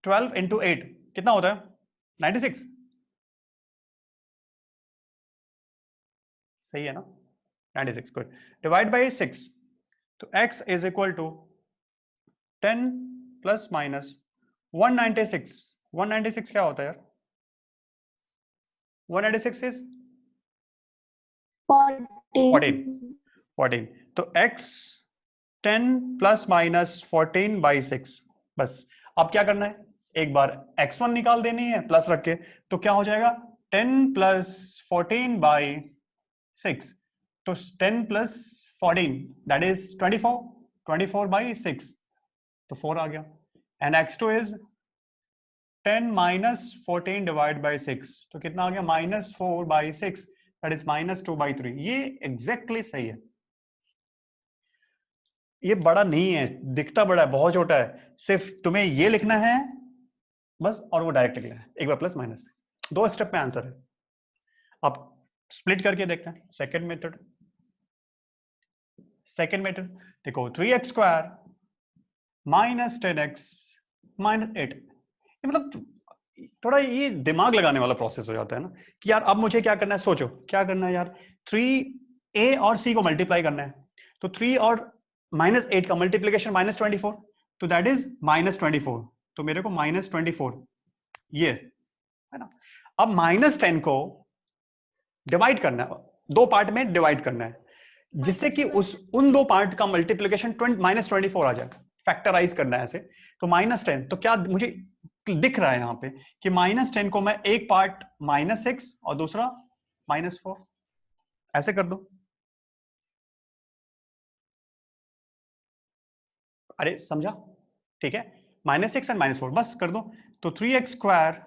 12 into 8 कितना होता है? 96. सही है ना? 96. गुड. Divide by 6. तो x is equal to 10 plus minus 196. 196 क्या होता है यार? 196 इज 14. तो x 10 प्लस माइनस 14 बाई 6. बस अब क्या करना है? एक बार x1 निकाल देनी है प्लस रख के. तो क्या हो जाएगा? 10 प्लस 14 बाई 6. तो 10 प्लस 14 दैट इज 24. 24 बाई 6 तो 4 आ गया. And x2 is 10 minus 14 divide by 6. तो कितना आ गया? Minus 4 by 6 that is minus 2 by 3. ये एग्जैक्टली सही है. ये बड़ा नहीं है, दिखता बड़ा है, बहुत छोटा है. सिर्फ तुम्हें ये लिखना है बस, और वो डायरेक्ट लिखना है. एक बार प्लस माइनस, 2 स्टेप में आंसर है. अब स्प्लिट करके देखते हैं. सेकेंड मेथड देखो, 3x square minus 10x minus 8. मतलब थोड़ा ये दिमाग लगाने वाला प्रोसेस हो जाता है ना, कि यार अब मुझे क्या करना है. सोचो क्या करना है यार. 3a और c को मल्टीप्लाई करना है. तो 3 और माइनस 8 का मल्टीप्लीकेशन माइनस 24. तो दैट इज माइनस 24. तो मेरे को माइनस 24 ये है ना. अब माइनस 10 को डिवाइड करना है, 2 पार्ट में डिवाइड करना है, जिससे कि उन 2 पार्ट का मल्टीप्लीकेशन माइनस 24 आ जाए. फैक्टराइज करना है ऐसे. तो माइनस 10, तो क्या मुझे दिख रहा है यहां पे कि माइनस 10 को मैं एक पार्ट माइनस 6 और दूसरा माइनस 4 ऐसे कर दो. अरे समझा? ठीक है, माइनस 6 एंड माइनस 4 बस कर दो. तो 3x square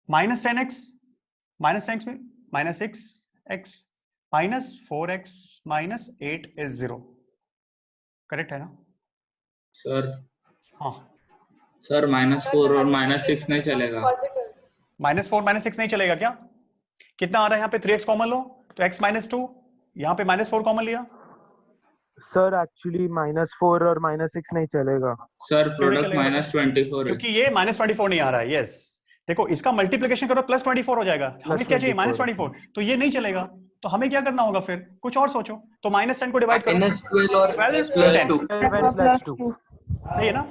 minus 10x minus 10x में minus 6x minus 4x minus 8 is 0. Correct है ना सर? हाँ सर -4 और -6 नहीं चलेगा. -4 -6 नहीं चलेगा क्या? कितना आ रहा है यहाँ पे? 3x कॉमन लो तो x -2. यहाँ पे -4 कॉमन लिया. सर एक्चुअली -4 और -6 नहीं चलेगा. सर प्रोडक्ट चलेगा? -24 है. क्योंकि ये -24 नहीं आ रहा है. यस देखो, इसका मल्टीप्लिकेशन करो प्लस 24 हो जाएगा. हमें क्या चाहिए? -24. तो ये नहीं चलेगा. तो हमें क्या करना होगा फिर? कुछ और सोचो. तो -10 को डिवाइड करो. -12 और 12 +2. 12 + 2 सही है ना?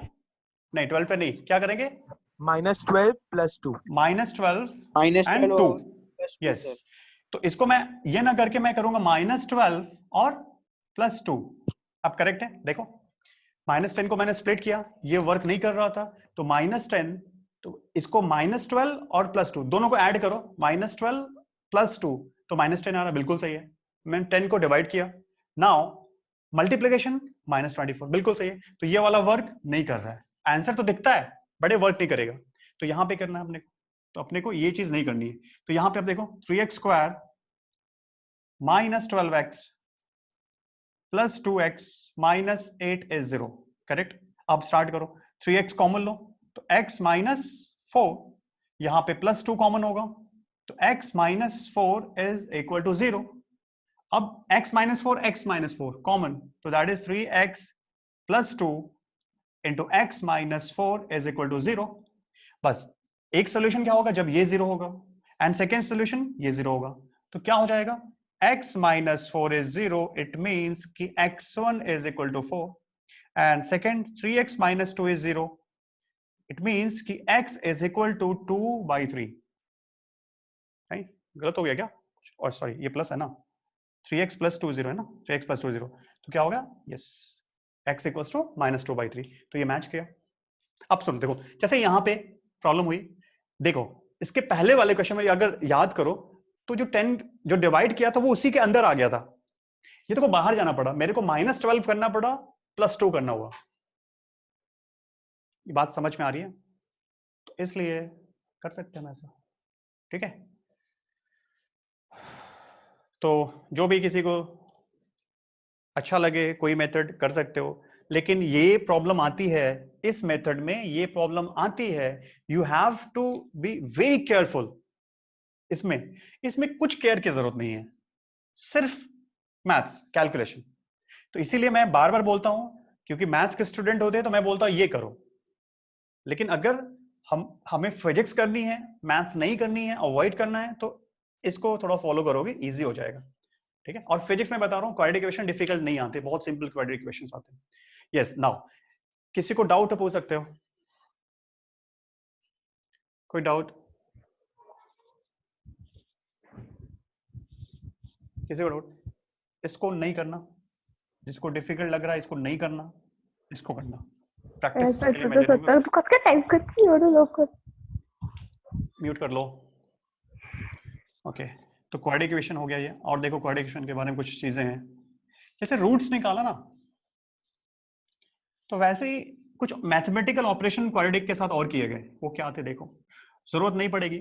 नहीं 12 पे नहीं, क्या करेंगे? -12 + 2 -12 एंड 2. यस. तो इसको मैं ये ना करके मैं करूंगा -12 और +2. अब करेक्ट है? देखो -10 को मैंने स्प्लिट किया, ये वर्क नहीं कर रहा था. तो -10, तो इसको -12 और +2 दोनों को ऐड करो. -12 + 2 तो -10 आ रहा, बिल्कुल सही है। मैंने 10 को डिवाइड किया, नाउ मल्टीप्लीकेशन -24, बिल्कुल सही है। तो ये वाला वर्क नहीं कर रहा है, आंसर तो दिखता है बड़े वर्क नहीं करेगा, तो यहां पे करना है अपने को, तो अपने को ये चीज नहीं करनी है। तो यहां पे आप देखो 3x² -12x plus 2x -8 is 0, correct. अब स्टार्ट करो, 3x कॉमन लो तो x -4, यहां पे +2 कॉमन होगा तो x -4 is equal to 0। अब x -4 कॉमन, तो that is 3x + 2 into x -4 is equal to 0। बस एक सोल्यूशन क्या होगा जब ये 0 होगा, एंड सेकेंड सोल्यूशन ये 0 होगा, तो क्या हो जाएगा, x -4 is 0, it means कि x1 is equal to 4, and second 3x - 2 is 0, it means कि x is equal to 2/3। नहीं, गलत हो गया क्या? और सॉरी ये प्लस है ना, 3x + 2 0 है ना, 3x + 2 0, तो क्या होगा, यस x इक्वल्स टू -2/3, तो ये मैच किया। अब सुनो देखो, जैसे यहाँ पे प्रॉब्लम हुई, देखो इसके पहले वाले क्वेश्चन में अगर याद करो तो जो 10 जो डिवाइड किया था वो उसी के अंदर आ गया था, ये देखो बाहर जाना पड़ा, मेरे को -12 करना पड़ा, +2 करना हुआ। ये बात समझ में आ रही है? तो इसलिए कर सकते हैं ऐसा, ठीक है। तो जो भी किसी को अच्छा लगे कोई मेथड कर सकते हो, लेकिन ये प्रॉब्लम आती है इस मेथड में, ये प्रॉब्लम आती है, you have to be very careful. इसमें कुछ केयर की जरूरत नहीं है, सिर्फ मैथ्स कैलकुलेशन। तो इसीलिए मैं बार बार बोलता हूं, क्योंकि मैथ्स के स्टूडेंट होते हैं तो मैं बोलता हूं ये करो, लेकिन अगर हमें फिजिक्स करनी है, मैथ्स नहीं करनी है, अवॉइड करना है, तो इसको थोड़ा फॉलो करोगे, इजी हो जाएगा, ठीक है। और फिजिक्स में बता रहा हूं क्वाड्रेटिक इक्वेशन डिफिकल्ट नहीं आते, बहुत सिंपल क्वाड्रेटिक इक्वेशंस आते हैं। यस, नाउ किसी को डाउट पूछ सकते हो, कोई डाउट, किसी को डाउट? इसको नहीं करना, जिसको डिफिकल्ट लग रहा है इसको नहीं करना, इसको करना, प्रैक्टिस के लिए मैं दे दूंगा। म्यूट कर लो, ओके। तो क्वाड्रेटिक इक्वेशन हो गया ये, और देखो क्वाड्रेटिक इक्वेशन के बारे में कुछ चीजें हैं, जैसे रूट्स निकाला ना, तो वैसे ही कुछ मैथमेटिकल ऑपरेशन क्वाड्रेटिक के साथ और किए गए, वो क्या आते देखो, जरूरत नहीं पड़ेगी,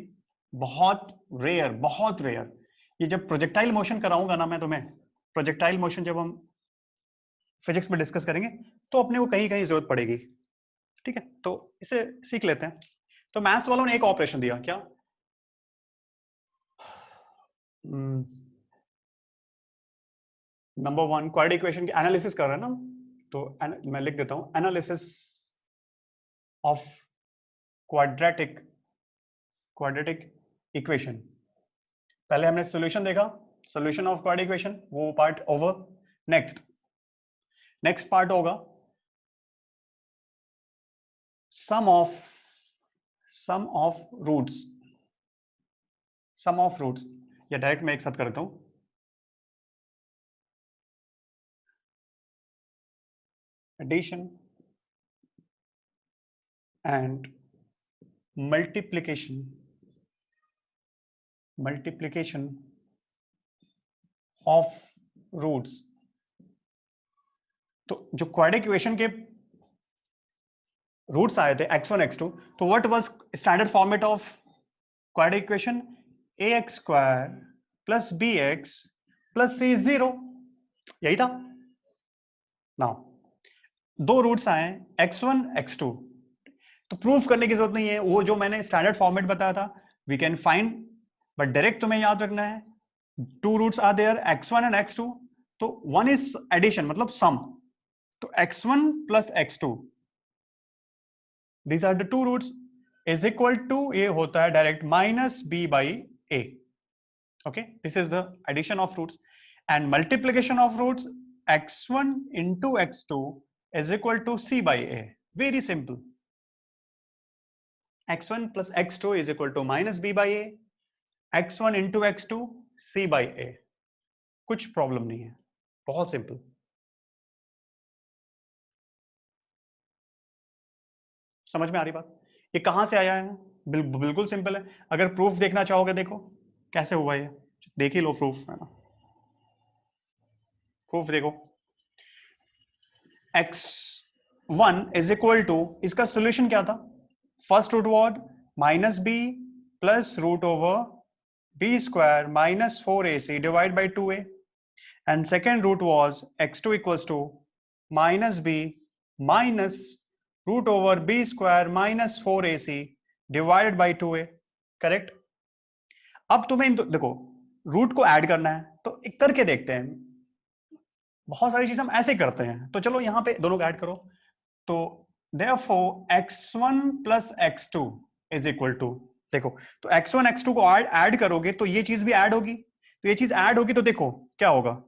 बहुत रेयर, बहुत रेयर। ये जब प्रोजेक्टाइल मोशन कराऊंगा ना मैं तुम्हें, प्रोजेक्टाइल मोशन जब हम फिजिक्स में डिस्कस करेंगे तो अपने को कहीं कहीं जरूरत पड़ेगी, ठीक है। तो इसे सीख लेते हैं। तो मैथ्स वालों ने एक ऑपरेशन दिया, क्या, नंबर 1 क्वाड्रेटिक इक्वेशन की एनालिसिस कर रहे हैं ना, तो मैं लिख देता हूं, एनालिसिस ऑफ क्वाड्रेटिक इक्वेशन। पहले हमने सॉल्यूशन देखा, सॉल्यूशन ऑफ क्वाड्रेटिक इक्वेशन, वो पार्ट ओवर। नेक्स्ट पार्ट होगा सम ऑफ रूट्स, या डायरेक्ट मैं एक साथ करता हूं, addition and multiplication of roots. तो जो क्वाड्रेटिक इक्वेशन के रूट्स आए थे x1 x2, तो what was standard format of quadratic equation, ax² + bx + c 0, यही था। नाउ दो रूट्स आए x1 x2, तो प्रूफ करने की जरूरत नहीं है, वो जो मैंने स्टैंडर्ड फॉर्मेट बताया था we can find, but direct तुम्हें याद रखना है two roots are there x1 and x2, तो वन इज एडिशन मतलब सम, तो x1 + x2 these are the two roots is equal to, ये होता है direct -b/a, okay, this is the addition of roots, and multiplication of roots x1 into x2 is equal to c/a, very simple, x1 + x2 is equal to -b/a, x1 into x2 c/a, कुछ प्रॉब्लम नहीं है, बहुत सिंपल। समझ में आ रही बात? ये कहां से आया है? बिल्कुल सिंपल है। अगर प्रूफ देखना चाहोगे देखो कैसे हुआ ये, देख ही लो प्रूफ, है ना। प्रूफ देखो, x1 इज इक्वल टू, इसका सोल्यूशन क्या था? First root word minus B plus root over B square minus 4ac divide by 2a, and second root was x2 equals to minus b minus root over b square minus 4ac divided by 2a, correct. अब तुम्हें देखो रूट को ऐड करना है तो एक करके देखते हैं, बहुत सारी चीज हम ऐसे करते हैं, तो चलो यहां पे दोनों को ऐड करो। तो therefore x1 plus x2 is equal to, देखो तो x1 x2 को ऐड करोगे तो ये चीज भी ऐड होगी, तो ये चीज ऐड होगी तो देखो क्या होगा,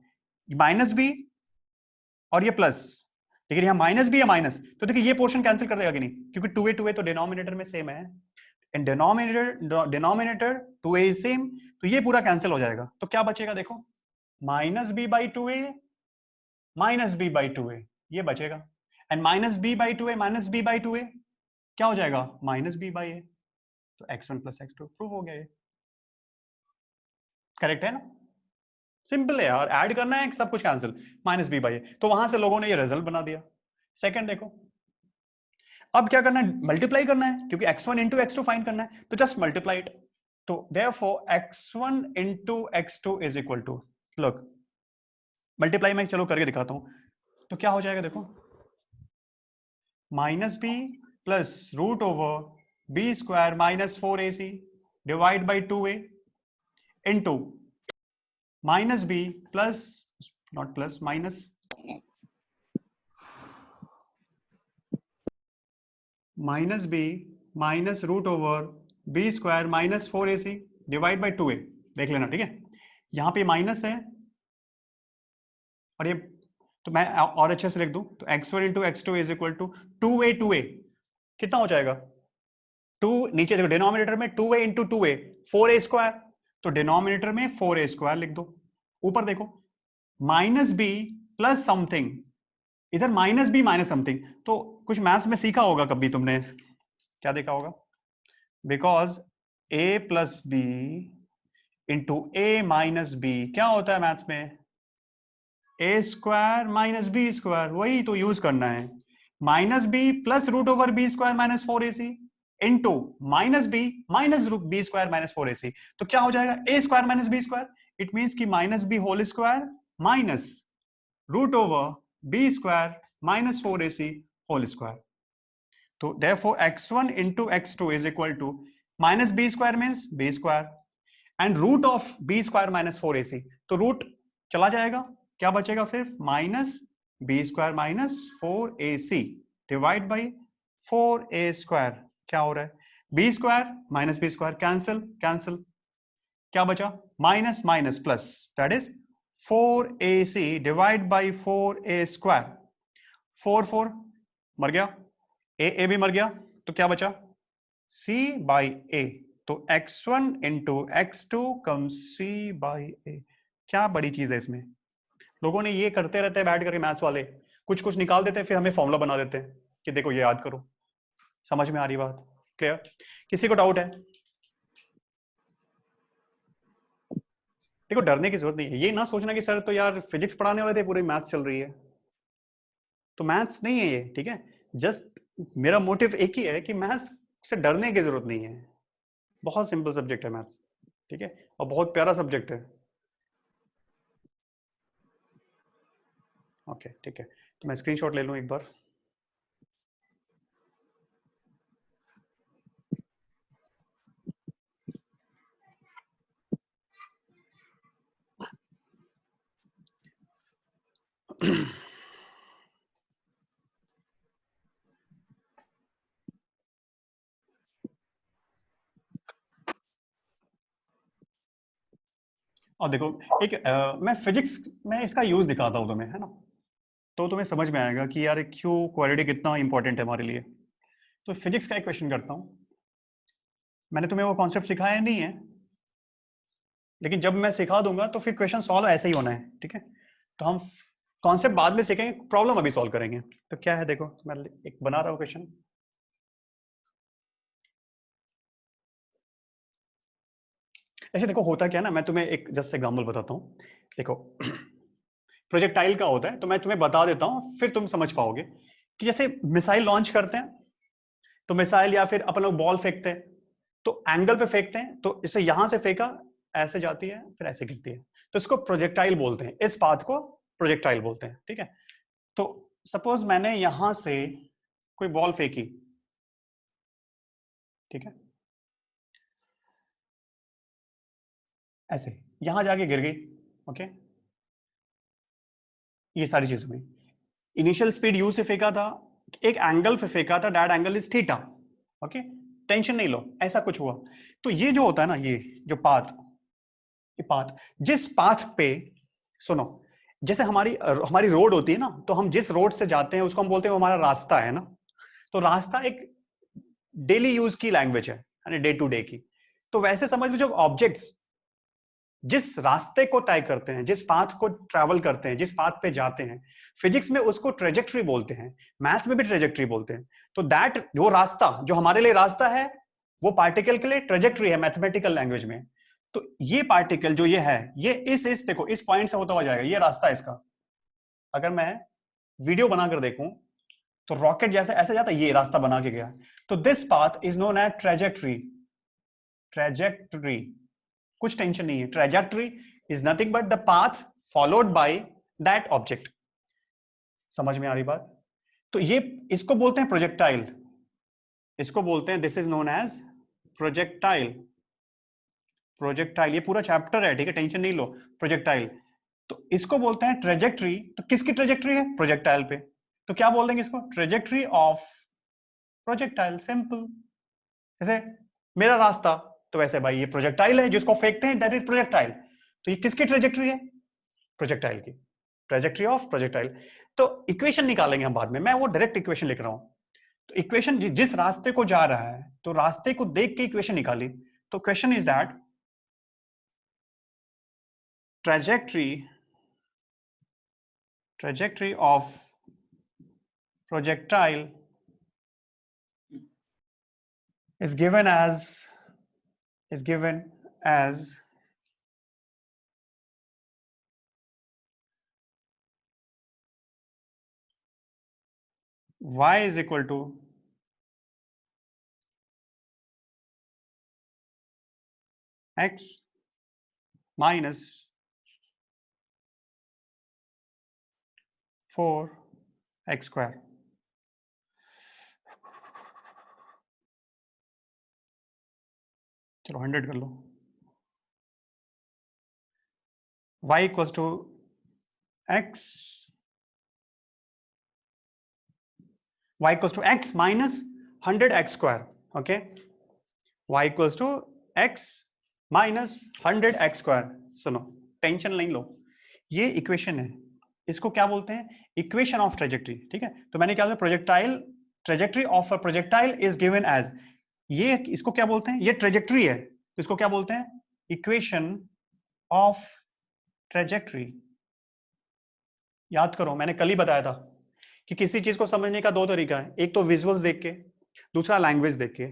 माइनस बी और ये प्लस, लेकिन यहाँ माइनस बी या माइनस, तो देखिए ये पोर्शन कैंसिल कर देगा कि नहीं, क्योंकि 2a तो डिनोमिनेटर में सेम है, एंड डिनोमिनेटर 2a सेम, तो ये पूरा कैंसिल हो जाएगा, तो क्या बचेगा देखो, minus B by 2a minus B by 2a, ये बचेगा, and minus B by 2a minus B by 2a क्या हो जाएगा, माइनस बी बाई a, तो x1 प्लस x2 प्रूव हो गया, ये करेक्ट है ना। सिंपल है यार, ऐड करना है सब कुछ कैंसिल, माइनस बी बाई, तो वहां से लोगों ने ये रिजल्ट बना दिया। सेकंड देखो, अब क्या करना है, मल्टीप्लाई करना है, क्योंकि x1 इंटू x2 फाइंड करना है, तो जस्ट मल्टीप्लाई इट, तो therefore x1 into x2 is equal to, look multiply में चलो करके दिखाता हूं, तो क्या हो जाएगा देखो, minus B plus root over B square minus 4ac divide by 2a into minus B plus, not plus, minus B minus root over B square minus 4ac divide by 2a, देख लेना ठीक है, यहां पे माइनस है और ये, तो मैं और अच्छे से लिख दूं, तो x1 into x2 is equal to 2a कितना हो जाएगा, 2 नीचे देखो डिनोमिनेटर में 2a into 2a 4a square, तो डिनोमिनेटर में 4a स्क्वायर लिख दो, ऊपर देखो माइनस बी प्लस समथिंग, इधर माइनस बी माइनस समथिंग, तो कुछ मैथ्स में सीखा होगा कभी तुमने, क्या देखा होगा, because a plus b into a minus b क्या होता है मैथ्स में, a square minus B square, वही तो यूज करना है, minus B plus root over B square minus 4ac into minus b b square minus 4ac, तो क्या हो जाएगा, a square minus B square, it means की minus b whole square minus root over B square minus 4ac whole square, तो therefore x1 into x2 is equal to minus b square means b square and root of b square minus 4ac, तो रूट चला जाएगा, क्या बचेगा फिर, minus B square minus 4ac divide by 4a square, क्या हो रहा है, B square minus B square cancel cancel, क्या बचा, minus minus plus, that is 4ac divide by 4a square, 4 मर गया, ए भी मर गया, तो क्या बचा, c बाई a, तो x1 into x2 come c by a, क्या बड़ी चीज है इसमें, लोगों ने ये करते रहते हैं बैठ करके, मैथ्स वाले कुछ कुछ निकाल देते हैं फिर हमें फॉर्मूला बना देते हैं कि देखो ये याद करो, समझ में आ रही बात, क्लियर, किसी को डाउट है, देखो डरने की जरूरत नहीं है, ये ना सोचना कि सर तो यार फिजिक्स पढ़ाने वाले थे पूरी मैथ्स चल रही है, तो मैथ्स नहीं है ये, ठीक है, जस्ट मेरा मोटिव एक ही है कि मैथ्स से डरने की जरूरत नहीं है, बहुत सिंपल सब्जेक्ट है मैथ्स, ठीक है, और बहुत प्यारा सब्जेक्ट है, ओके ठीक है, तो मैं स्क्रीनशॉट ले लूं एक बार, और देखो एक मैं फिजिक्स में इसका यूज दिखाता हूँ तुम्हें, है ना, तो तुम्हें समझ में आएगा कि यार क्यों क्वाड्रेटिक कितना इंपॉर्टेंट है हमारे लिए। तो फिजिक्स का एक क्वेश्चन करता हूँ, मैंने तुम्हें वो कॉन्सेप्ट सिखाया नहीं है, लेकिन जब मैं सिखा दूंगा तो फिर क्वेश्चन सॉल्व ऐसे ही होना है, ठीक है, तो हम कॉन्सेप्ट बाद में सीखेंगे, प्रॉब्लम अभी सॉल्व करेंगे। तो क्या है देखो, मैं एक बना रहा हूँ क्वेश्चन, ऐसे देखो होता क्या ना, मैं तुम्हें एक जस्ट एग्जांपल बताता हूँ। देखो प्रोजेक्टाइल का होता है, तो मैं तुम्हें बता देता हूँ, फिर तुम समझ पाओगे कि जैसे मिसाइल लॉन्च करते हैं, तो मिसाइल या फिर अपन लोग बॉल फेंकते हैं, तो एंगल पे फेंकते हैं, तो इसे यहां से फेंका, ऐसे जाती है, फिर ऐसे गिरती है, तो इसको प्रोजेक्टाइल बोलते हैं, इस पाथ को प्रोजेक्टाइल बोलते हैं, ठीक है। तो सपोज मैंने यहां से कोई बॉल फेंकी, ठीक है, ऐसे यहां जाके गिर गई, ओके, ये सारी चीजें हुई। इनिशियल स्पीड यू से फेंका था, एक एंगल पे फेंका था, that angle is theta, okay, tension नहीं लो, ऐसा कुछ हुआ। तो ये जो होता है ना, ये जो पाथ, ये पाथ, जिस पाथ पे, सुनो, जैसे हमारी रोड होती है ना, तो हम जिस रोड से जाते हैं उसको हम बोलते हैं वो हमारा रास्ता है ना। तो रास्ता एक डेली यूज की लैंग्वेज है, डे टू डे की। तो वैसे समझ लो, जब ऑब्जेक्ट्स जिस रास्ते को तय करते हैं, जिस पाथ को ट्रैवल करते हैं, जिस पाथ पे जाते हैं, फिजिक्स में उसको ट्रेजेक्टरी बोलते हैं, मैथ्स में भी ट्रेजेक्टरी बोलते हैं। तो दैट जो रास्ता, जो हमारे लिए रास्ता है, वो पार्टिकल के लिए ट्रेजेक्टरी है मैथमेटिकल लैंग्वेज में। तो ये पार्टिकल जो ये है, ये इस देखो, इस पॉइंट से होता हुआ जाएगा, ये रास्ता है इसका। अगर मैं वीडियो बनाकर देखूं, तो रॉकेट जैसे ऐसे जाता है, ये रास्ता बना के गया। तो this path is known as trajectory. Trajectory, कुछ टेंशन नहीं है, trajectory is nothing but the path followed by that object. समझ में आ रही बात? तो ये, इसको बोलते हैं प्रोजेक्टाइल, इसको बोलते हैं, this is known as projectile. Projectile, ये पूरा चैप्टर है, ठीक है, टेंशन नहीं लो। प्रोजेक्टाइल, तो इसको बोलते हैं ट्रेजेक्टरी। तो किसकी ट्रेजेक्टरी है? प्रोजेक्टाइल पे। तो क्या बोल देंगे इसको? Trajectory of projectile, simple. जैसे मेरा रास्ता, तो वैसे भाई ये प्रोजेक्टाइल है, जिसको फेंकते हैं, दैट इज प्रोजेक्टाइल। तो ये किसकी ट्रेजेक्टरी है? प्रोजेक्टाइल की, ट्रेजेक्टरी ऑफ प्रोजेक्टाइल। तो इक्वेशन निकालेंगे हम बाद में, मैं वो डायरेक्ट इक्वेशन लिख रहा हूं। तो इक्वेशन जिस रास्ते को जा रहा है, तो रास्ते को देख के इक्वेशन निकाली। तो question is that trajectory of projectile is given as y is equal to x minus 4x square। चलो 100 कर लो। y equals to x, y equals to x minus 100x square, okay, y equals to x minus 100x square। सुनो, टेंशन नहीं लो, ये इक्वेशन है, इसको क्या बोलते हैं? इक्वेशन ऑफ ट्रेजेक्टरी, ठीक है। तो मैंने क्या बोला? Projectile, trajectory of a projectile is given as, ये इसको क्या बोलते हैं? ये ट्रेजेक्टरी है, तो इसको क्या बोलते हैं? Equation of trajectory. याद करो, मैंने कल ही बताया था कि किसी चीज को समझने का दो तरीका है, एक तो विजुअल्स देख के, दूसरा लैंग्वेज देख के।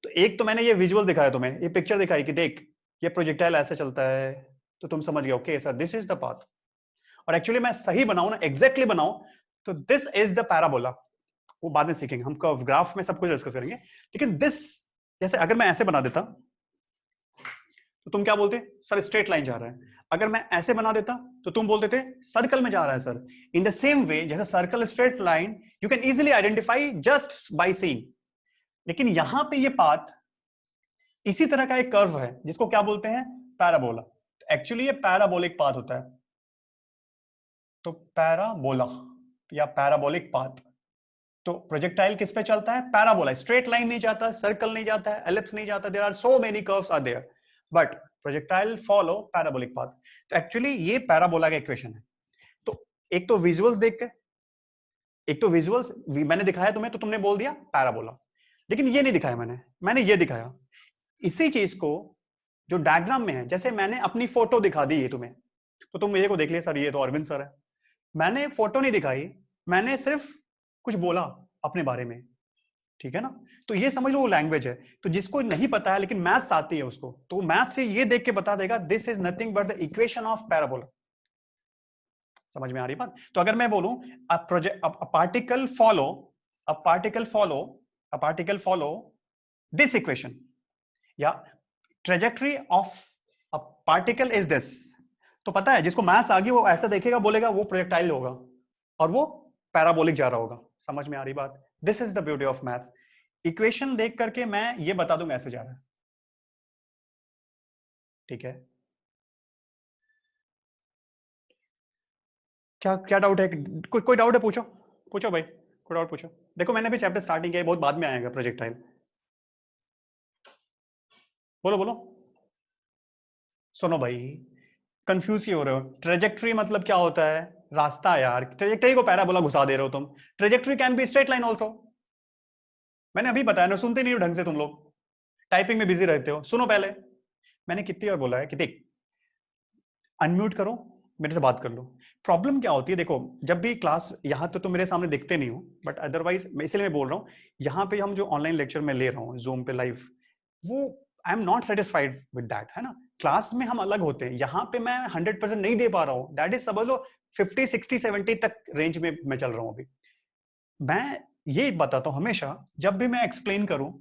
तो एक तो मैंने ये विजुअल दिखाया तुम्हें, ये पिक्चर दिखाई कि देख ये प्रोजेक्टाइल ऐसे चलता है, तो तुम समझ गए, okay sir this is the path. और एक्चुअली मैं सही बनाऊं ना, एग्जैक्टली बनाऊं, तो दिस इज द पैराबोला। वो बाद में सीखेंगे हम, कर्व ग्राफ में सब कुछ डिस्कस करेंगे। लेकिन दिस, जैसे अगर मैं ऐसे बना देता, तो तुम क्या बोलते? सर स्ट्रेट लाइन जा रहा है। अगर मैं ऐसे बना देता, तो तुम बोलते थे सर्कल में जा रहा है sir. In the same way, जैसे circle straight line you can easily identify just by seeing, लेकिन यहां पे ये पाथ इसी तरह का एक कर्व है, जिसको क्या बोलते हैं? पैराबोला। एक्चुअली ये पैराबोलिक पाथ होता है। तो पैराबोला या पैराबोलिक पाथ। तो प्रोजेक्टाइल किस पे चलता है? पैराबोला। स्ट्रेट लाइन नहीं जाता, सर्कल नहीं जाता है, एलिप्स नहीं जाता, there are so many curves are there, but projectile follow parabolic path. तो एक्चुअली ये पैराबोला का इक्वेशन है। तो एक तो विजुअल्स देख के, एक तो विजुअल्स मैंने दिखाया तुम्हें, तो तुमने बोल दिया पैराबोला। लेकिन ये नहीं दिखाया मैंने ये दिखाया इसी चीज को जो डायग्राम में है। जैसे मैंने अपनी फोटो दिखा दी है तुम्हें, तो तुम मेरे को देख लिया, सर ये तो अरविंद सर है। मैंने फोटो नहीं दिखाई, मैंने सिर्फ कुछ बोला अपने बारे में, ठीक है ना? तो ये समझ लो वो लैंग्वेज है। तो जिसको नहीं पता है लेकिन मैथ्स आती है उसको, तो मैथ्स से ये देख के बता देगा this is nothing but the equation of parabola. समझ में आ रही बात? तो अगर मैं बोलूं पार्टिकल फॉलो दिस इक्वेशन, या trajectory of a particle is this, तो पता है जिसको मैथ्स आ गई वो ऐसा देखेगा, बोलेगा वो प्रोजेक्टाइल होगा और वो पैराबोलिक जा रहा होगा। समझ में आ रही बात? This is the beauty of maths. Equation देख करके मैं ये बता दूंगा ऐसे जा रहा है। ठीक है, क्या क्या डाउट है? कोई डाउट है? पूछो पूछो भाई, कोई डाउट पूछो। देखो मैंने भी चैप्टर स्टार्टिंग किया है, बहुत बाद में आएगा प्रोजेक्टाइल। बोलो बोलो। सुनो भाई, कंफ्यूज क्यों हो रहे हो? ट्रेजेक्टरी मतलब क्या होता है? रास्ता यार। ट्रेजेक्टरी को पैराबोला घुसा दे रहे हो तुम। Trajectory can be straight line also. मैंने अभी बताया ना, सुनते नहीं हो ढंग से तुम लोग, टाइपिंग में बिजी रहते हो। सुनो पहले, मैंने कितनी बार बोला है कि देख, अनम्यूट करो, मेरे से बात कर लो। प्रॉब्लम क्या होती है देखो, जब भी क्लास, यहाँ तो तुम मेरे सामने दिखते नहीं हो, बट अदरवाइज इसलिए मैं बोल रहा हूँ, यहाँ पे हम जो ऑनलाइन लेक्चर में ले रहा हूँ जूम पे लाइव, वो I am not satisfied with that, है ना? क्लास में हम अलग होते हैं, यहाँ पे मैं 100% नहीं दे पा रहा हूँ। दैट इज समझ लो 50, 60, 70 तक रेंज में मैं चल रहा हूँ अभी। मैं ये बताता हूँ हमेशा, जब भी मैं एक्सप्लेन करूं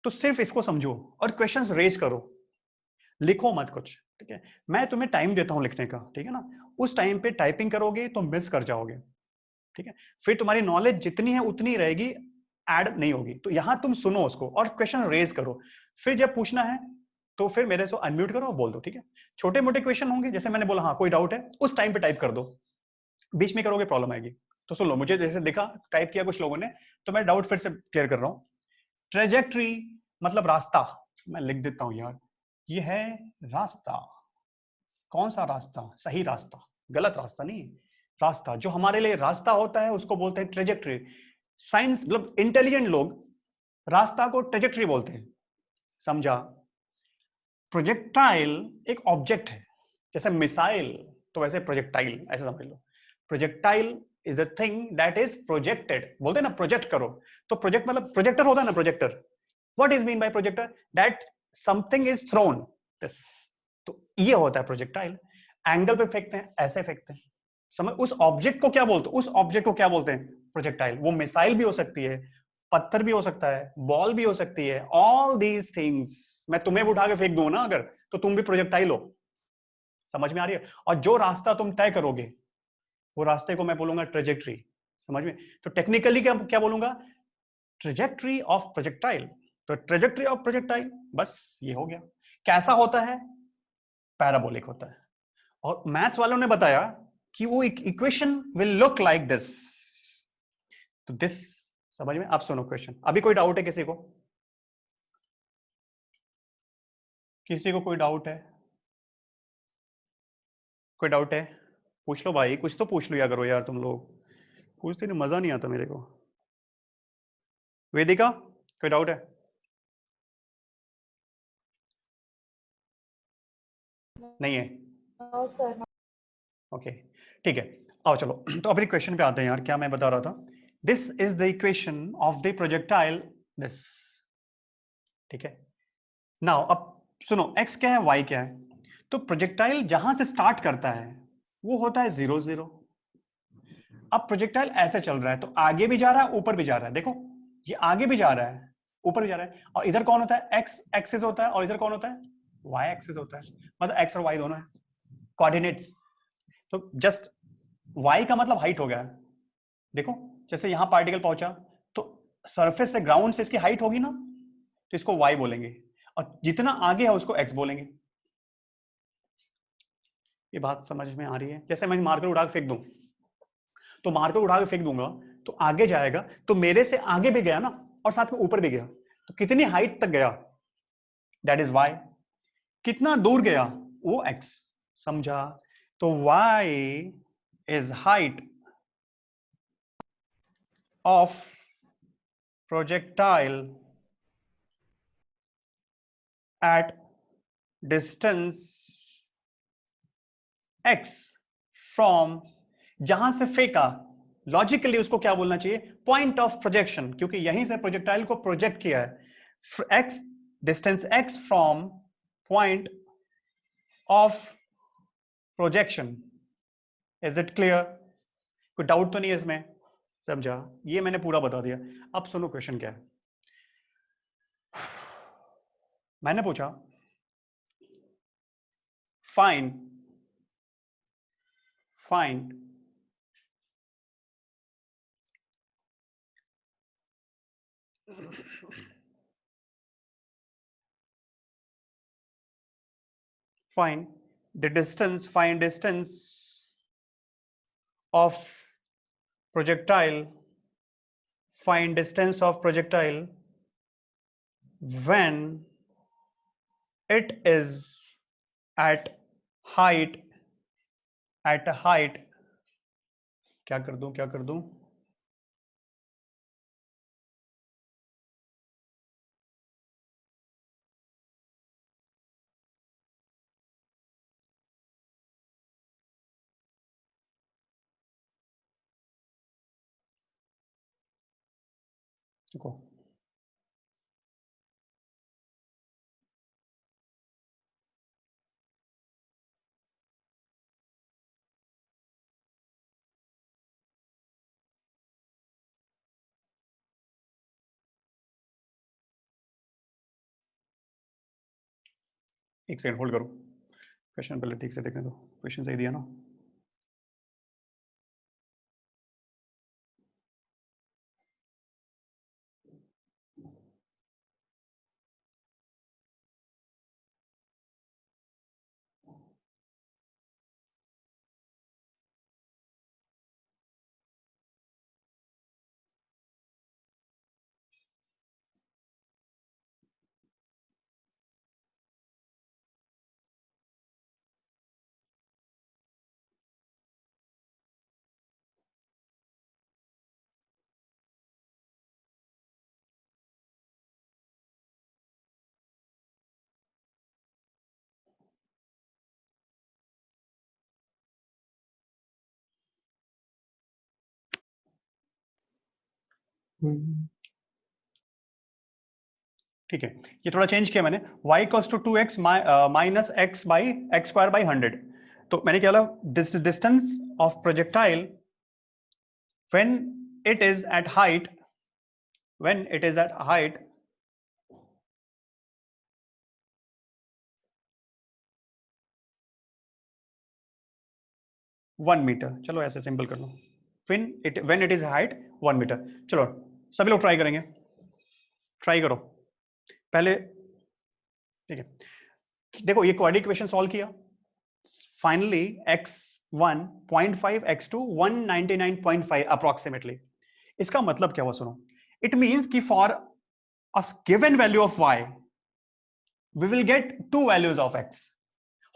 तो सिर्फ इसको समझो और क्वेश्चंस रेज करो, लिखो मत कुछ। ठीक है, मैं तुम्हें टाइम देता हूं लिखने का, ठीक है ना? उस टाइम पे टाइपिंग करोगे तो मिस कर जाओगे। ठीक है, फिर तुम्हारी नॉलेज जितनी है उतनी रहेगी, ऐड नहीं होगी। तो यहां तुम सुनो उसको और क्वेश्चन रेज करो, फिर जब पूछना है तो फिर मेरे से अनम्यूट करो और बोल दो। ठीक है, छोटे मोटे क्वेश्चन होंगे, जैसे मैंने बोला हाँ कोई डाउट है उस टाइम पे टाइप कर दो, बीच में करोगे प्रॉब्लम आएगी। तो सुन लो, मुझे जैसे दिखा टाइप किया कुछ लोगों ने, तो मैं डाउट फिर से क्लियर कर रहा हूं। ट्रेजेक्ट्री मतलब रास्ता, मैं लिख देता हूं यार, ये है रास्ता। कौन सा रास्ता? सही रास्ता, गलत रास्ता नहीं। रास्ता जो हमारे लिए रास्ता होता है उसको बोलते हैं ट्रेजेक्ट्री। साइंस मतलब इंटेलिजेंट लोग रास्ता को ट्रेजेक्ट्री बोलते हैं। समझा? प्रोजेक्टाइल एक ऑब्जेक्ट है, जैसे मिसाइल, तो वैसे प्रोजेक्टाइल ऐसे समझ लो। Projectile is a thing that is projected, बोलते हैं ना प्रोजेक्ट करो, तो प्रोजेक्ट मतलब प्रोजेक्टर होता है ना, projector. What is mean by projector? That something is throne, this. तो ये होता है प्रोजेक्टाइल। एंगल पे फेंकते हैं, ऐसे फेंकते हैं। समझ? उस ऑब्जेक्ट को क्या बोलते हैं? उस ऑब्जेक्ट को क्या बोलते हैं? प्रोजेक्टाइल। वो मिसाइल भी हो सकती है, पत्थर भी हो सकता है, बॉल भी हो सकती है, ऑल दीज थिंग्स। मैं तुम्हें भी उठा के फेंक दूं ना अगर, तो तुम भी प्रोजेक्टाइल हो। समझ में आ रही है? और जो रास्ता तुम तय करोगे वो रास्ते को मैं बोलूंगा ट्रेजेक्ट्री। समझ में? तो टेक्निकली क्या क्या बोलूंगा? Trajectory of projectile. तो ट्रेजेक्ट्री ऑफ प्रोजेक्टाइल, बस ये हो गया। कैसा होता है? पैराबोलिक होता है। और मैथ्स वालों ने बताया कि वो equation will look like this. तो दिस, समझ में? आप सुनो क्वेश्चन। अभी कोई डाउट है किसी को? किसी को कोई डाउट है? कोई डाउट है? पूछ लो भाई, कुछ तो पूछ लिया करो यार तुम लोग, पूछते नहीं मजा नहीं आता मेरे को। वेदिका, कोई डाउट है? नहीं है? ओके, ठीक है, आओ चलो। तो अपने क्वेश्चन पे आते हैं यार, क्या मैं बता रहा था? This is the equation of the projectile, this. ठीक है, नाउ अब सुनो, x क्या है, y क्या है। तो प्रोजेक्टाइल जहां से स्टार्ट करता है वो होता है 0 0। अब प्रोजेक्टाइल ऐसे चल रहा है, तो आगे भी जा रहा है ऊपर भी जा रहा है। देखो ये आगे भी जा रहा है ऊपर भी जा रहा है, और इधर कौन होता है? x एक्सिस होता है, और इधर कौन होता है? y एक्सिस होता है। मतलब x और y दोनों है कोऑर्डिनेट्स। तो जस्ट y का मतलब हाइट हो गया। देखो जैसे यहां पार्टिकल पहुंचा, तो सरफेस से ग्राउंड से इसकी हाइट होगी ना, तो इसको y बोलेंगे, और जितना आगे है उसको x बोलेंगे। ये बात समझ में आ रही है? जैसे मैं मार्कर उड़ा के फेंक दूं, तो मार्कर उठा के फेंक दूंगा तो आगे जाएगा, तो मेरे से आगे भी गया ना, और साथ में ऊपर भी गया, तो कितनी हाइट तक गया? That is y। कितना दूर गया? वो x। समझा? तो y is height of projectile at distance x from, जहां से फेंका लॉजिकली उसको क्या बोलना चाहिए, पॉइंट ऑफ प्रोजेक्शन, क्योंकि यहीं से प्रोजेक्टाइल को प्रोजेक्ट किया है। X distance x from point of projection. Is it clear? कोई डाउट तो नहीं है इसमें? समझा? ये मैंने पूरा बता दिया। अब सुनो क्वेश्चन क्या है। मैंने पूछा find find find distance of projectile when it is at height क्या कर दूं देखो, एक सेकंड होल्ड करो, क्वेश्चन पहले ठीक से देखने दो। क्वेश्चन सही दिया ना? ठीक है, ये थोड़ा चेंज किया मैंने। y equals to 2x minus x by X square by 100। तो मैंने क्या बोला, distance of projectile when it is at height 1 metre. चलो ऐसे सिंपल कर लो, when it is height 1 metre. चलो सभी लोग ट्राई करेंगे, ट्राई करो पहले। ठीक है, देखो ये क्वाड्रेटिक इक्वेशन सॉल्व किया, फाइनली x1 0.5 x2 199.5 अप्रोक्सीमेटली। इसका मतलब क्या हुआ सुनो, इट मींस कि for a given value of y we will get two values of x।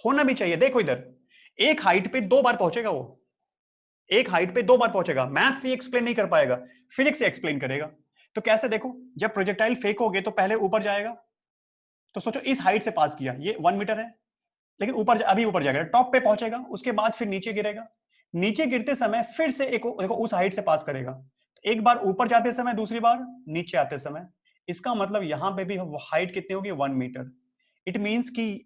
होना भी चाहिए। देखो इधर एक हाइट पे दो बार पहुंचेगा, वो एक हाइट पे दो बार पहुंचेगा। मैथ से एक्सप्लेन नहीं कर पाएगा, फिजिक्स से एक्सप्लेन करेगा। तो कैसे, देखो जब प्रोजेक्टाइल फेक होगे तो पहले ऊपर जाएगा, तो सोचो इस हाइट से पास किया, ये 1 मीटर है, लेकिन अभी ऊपर जाएगा, टॉप पे पहुंचेगा, उसके बाद फिर नीचे गिरेगा। नीचे गिरते समय फिर से देखो उस हाइट से पास करेगा, एक बार ऊपर जाते समय, दूसरी बार नीचे आते समय। इसका मतलब यहां पे भी हाइट कितनी होगी, 1 मीटर। इट मींस कि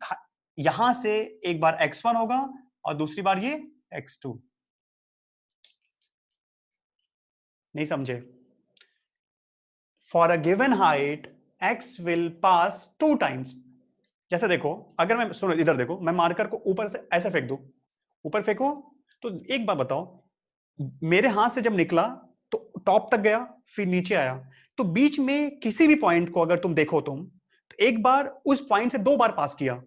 यहां से एक बार x1 होगा और दूसरी बार ये x2। नहीं समझे? For a given height x will pass 2 times. जैसे देखो, अगर मैं, सुनो इधर देखो, मैं मार्कर को ऊपर से ऐसे फेंक दूं, ऊपर फेंको, तो एक बार बताओ, मेरे हाथ से जब निकला तो टॉप तक गया, फिर नीचे आया, तो बीच में किसी भी पॉइंट को अगर तुम देखो, तो एक बार उस पॉइंट से दो बार पास किया,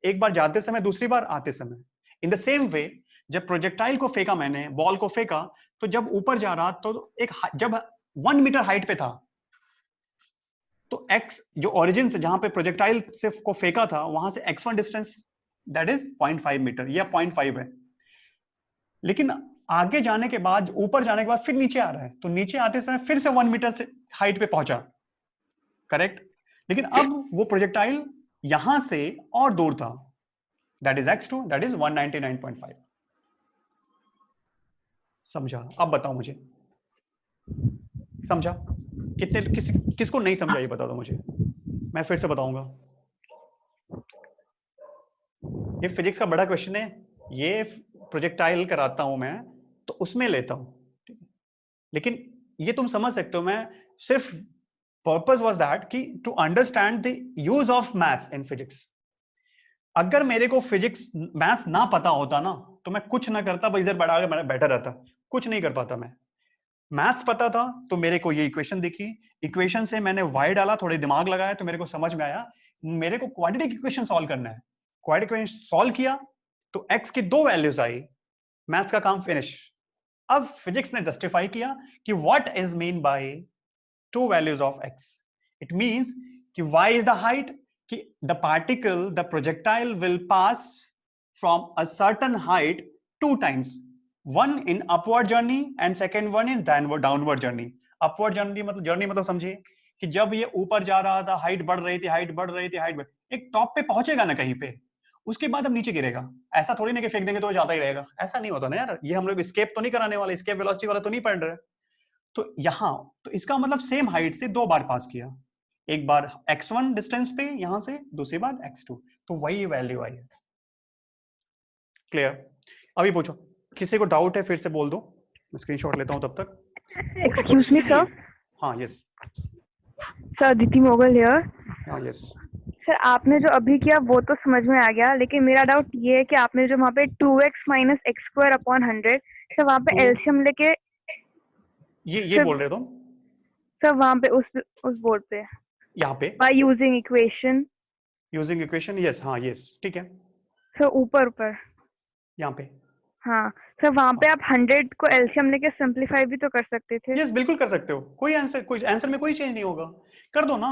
एक बार जाते समय, दूसरी बार आते समय। इन द सेम वे जब प्रोजेक्टाइल को फेंका मैंने, बॉल को फेंका, तो जब ऊपर जा रहा, तो जब 1 मीटर हाइट पे था, तो x जो ओरिजिन से, जहां पे प्रोजेक्टाइल से को फेंका था, वहां से x1 distance that is 0.5 metre या 0.5 है। लेकिन आगे जाने के बाद, ऊपर जाने के बाद फिर नीचे आ रहा है, तो नीचे आते समय फिर से 1 मीटर से हाइट पे पहुंचा, करेक्ट। लेकिन अब वो प्रोजेक्टाइल यहां से और दूर था, that is x2, that is 199.5। समझा? अब बताओ मुझे, समझा? किसको नहीं समझा ये बता दो मुझे, मैं फिर से बताऊंगा। ये फिजिक्स का बड़ा क्वेश्चन है, ये प्रोजेक्टाइल कराता हूं मैं तो उसमें लेता हूं, ठीक है? लेकिन ये तुम समझ सकते हो, मैं सिर्फ पर्पस वाज दैट कि to understand the use of maths in physics. अगर मेरे को फिजिक्स मैथ्स ना पता होता ना तो मैं कुछ ना करता, बस इधर बैठा रहता, कुछ नहीं कर पाता। मैं मैथ्स पता था तो मेरे को ये इक्वेशन दिखी, इक्वेशन से मैंने वाई डाला, थोड़े दिमाग लगाया तो मेरे को समझ में आया मेरे को क्वाड्रेटिक इक्वेशन सॉल्व करना है। क्वाड्रेटिक इक्वेशन सॉल्व किया तो एक्स की 2 वैल्यूज आई, मैथ्स का काम फिनिश। अब फिजिक्स ने जस्टिफाई किया कि what is mean by 2 values of x. It means कि y इज द हाइट, कि the particle, the projectile will pass from a certain height 2 times, one in upward journey and second one in downward journey। upward journey मतलब समझिए कि जब ये ऊपर जा रहा था, हाइट बढ़ रही थी, एक टॉप पे पहुंचेगा ना कहीं पे, उसके बाद अब नीचे गिरेगा। ऐसा थोड़ी ना कि फेंक देंगे तो जाता ही रहेगा, ऐसा नहीं होता ना यार। ये हम लोग स्केप तो नहीं कराने वाले, स्केप वेलोसिटी वाला तो नहीं पढ़ रहे। तो यहां तो इसका मतलब सेम हाइट से 2 बार पास किया, एक बार x1 डिस्टेंस पे यहां से, दूसरी बार x2, तो वही वैल्यू आई है। क्लियर? अभी पूछो, किसी को डाउट है फिर से बोल दो, मैं स्क्रीनशॉट लेता हूं तब तक। Excuse me sir. हाँ yes sir Aditi Mogal here. हाँ यस। सर आपने जो अभी किया वो तो समझ में आ गया, लेकिन मेरा डाउट ये है कि आपने जो वहाँ पे 2x minus x square upon 100, sir वहाँ पे एलसीएम लेके ये बोल रहे हो तुम? सर वहाँ पे उस बोर्ड पे यहाँ पे बाय यूजिंग इक्वेशन, यस, हाँ यस, ठीक है। सर ऊपर यहाँ पे हाँ सर, वहाँ पे आप 100 को एलसीएम लेके सिंपलीफाई भी तो कर सकते थे। यस बिल्कुल कर सकते हो, कोई आंसर में कोई चेंज नहीं होगा, कर दो ना।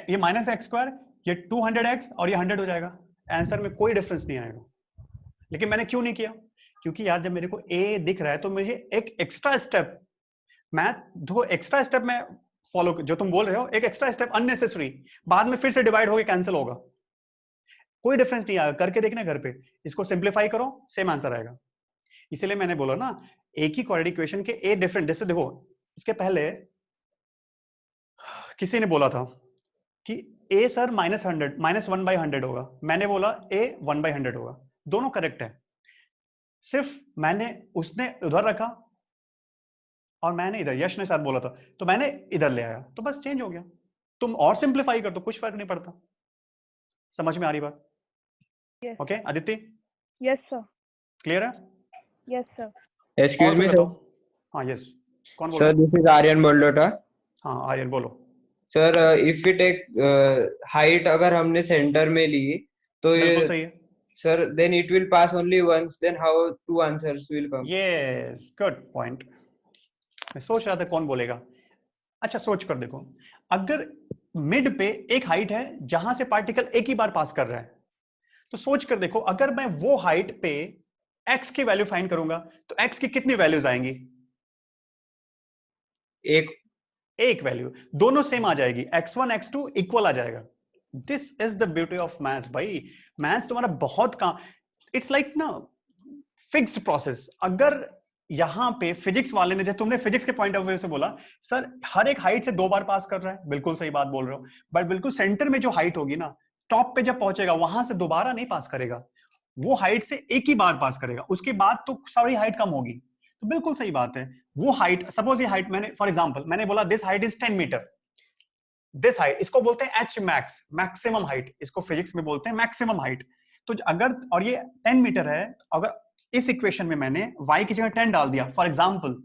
ये माइनस एक्स स्क्वायर, ये 200x और ये 100 हो जाएगा, आंसर में कोई डिफरेंस नहीं आएगा। लेकिन मैंने क्यों नहीं किया? क्योंकि यार जब मेरे को ए दिख रहा है तो मुझे एक एक्स्ट्रा स्टेप, मैथ दो एक्स्ट्रा स्टेप में फॉलो, जो तुम बोल रहे हो एक एक्स्ट्रा स्टेप अननेसेसरी, बाद में फिर से डिवाइड होकर कैंसिल होगा, कोई डिफरेंस नहीं आएगा। करके देखना घर पे, इसको सिंप्लीफाई करो, सेम आंसर आएगा। इसीलिए मैंने बोला ना, एक ही क्वाड्रेटिक इक्वेशन के ए डिफरेंट, जैसे देखो इसके पहले किसी ने बोला था कि ए सर -100 -1/100 होगा, मैंने बोला ए 1/100 होगा, दोनों करेक्ट है। सिर्फ मैंने उसने उधर रखा और मैंने इधर, यश ने साथ बोला था तो मैंने इधर ले आया, तो बस चेंज हो गया। तुम और सिंप्लीफाई कर दो, कुछ फर्क नहीं पड़ता। समझ में आ रही बात? Okay Aditya? Yes sir. Clear है? Yes sir. Excuse me sir. हाँ यस, कौन बोल सर रहा है? This is Aryan Boldota. हाँ आर्यन बोलो। Sir if we take height अगर हमने सेंटर में ली तो बिल्कुल ये सही है। Sir then it will pass only once, then how 2 answers will come? Yes good point, मैं सोच रहा था कौन बोलेगा। अच्छा सोच कर देखो, अगर मिड पे एक हाइट है जहां से पार्टिकल एक ही बार पास कर रहा है, तो सोच कर देखो अगर मैं वो हाइट पे x की वैल्यू फाइंड करूंगा तो x की कितनी वैल्यूज आएंगी? एक वैल्यू, दोनों सेम आ जाएगी, x1 x2 इक्वल आ जाएगा। This is the beauty of maths भाई, मैथ्स तुम्हारा बहुत काम, इट्स लाइक ना फिक्स्ड प्रोसेस। अगर यहां पे फिजिक्स वाले ने, जैसे तुमने फिजिक्स के पॉइंट ऑफ व्यू से बोला सर हर एक हाइट से 2 बार पास कर रहा है, बिल्कुल सही बात बोल रहे हो, बट बिल्कुल सेंटर में जो हाइट होगी ना, टॉप पे जब पहुंचेगा वहां से दोबारा नहीं पास करेगा, वो हाइट से एक ही बार पास करेगा, उसके बाद तो सारी हाइट कम होगी। तो बिल्कुल सही बात है, वो हाइट, सपोज ये हाइट मैंने फॉर एग्जांपल मैंने बोला this height is 10 metre, this height, इसको बोलते हैं एच मैक्स, मैक्सिमम हाइट, इसको फिजिक्स में बोलते हैं मैक्सिमम हाइट। तो अगर, और ये 10 मीटर है, अगर इस इक्वेशन में मैंने y की जगह 10 डाल दिया, फॉर एग्जांपल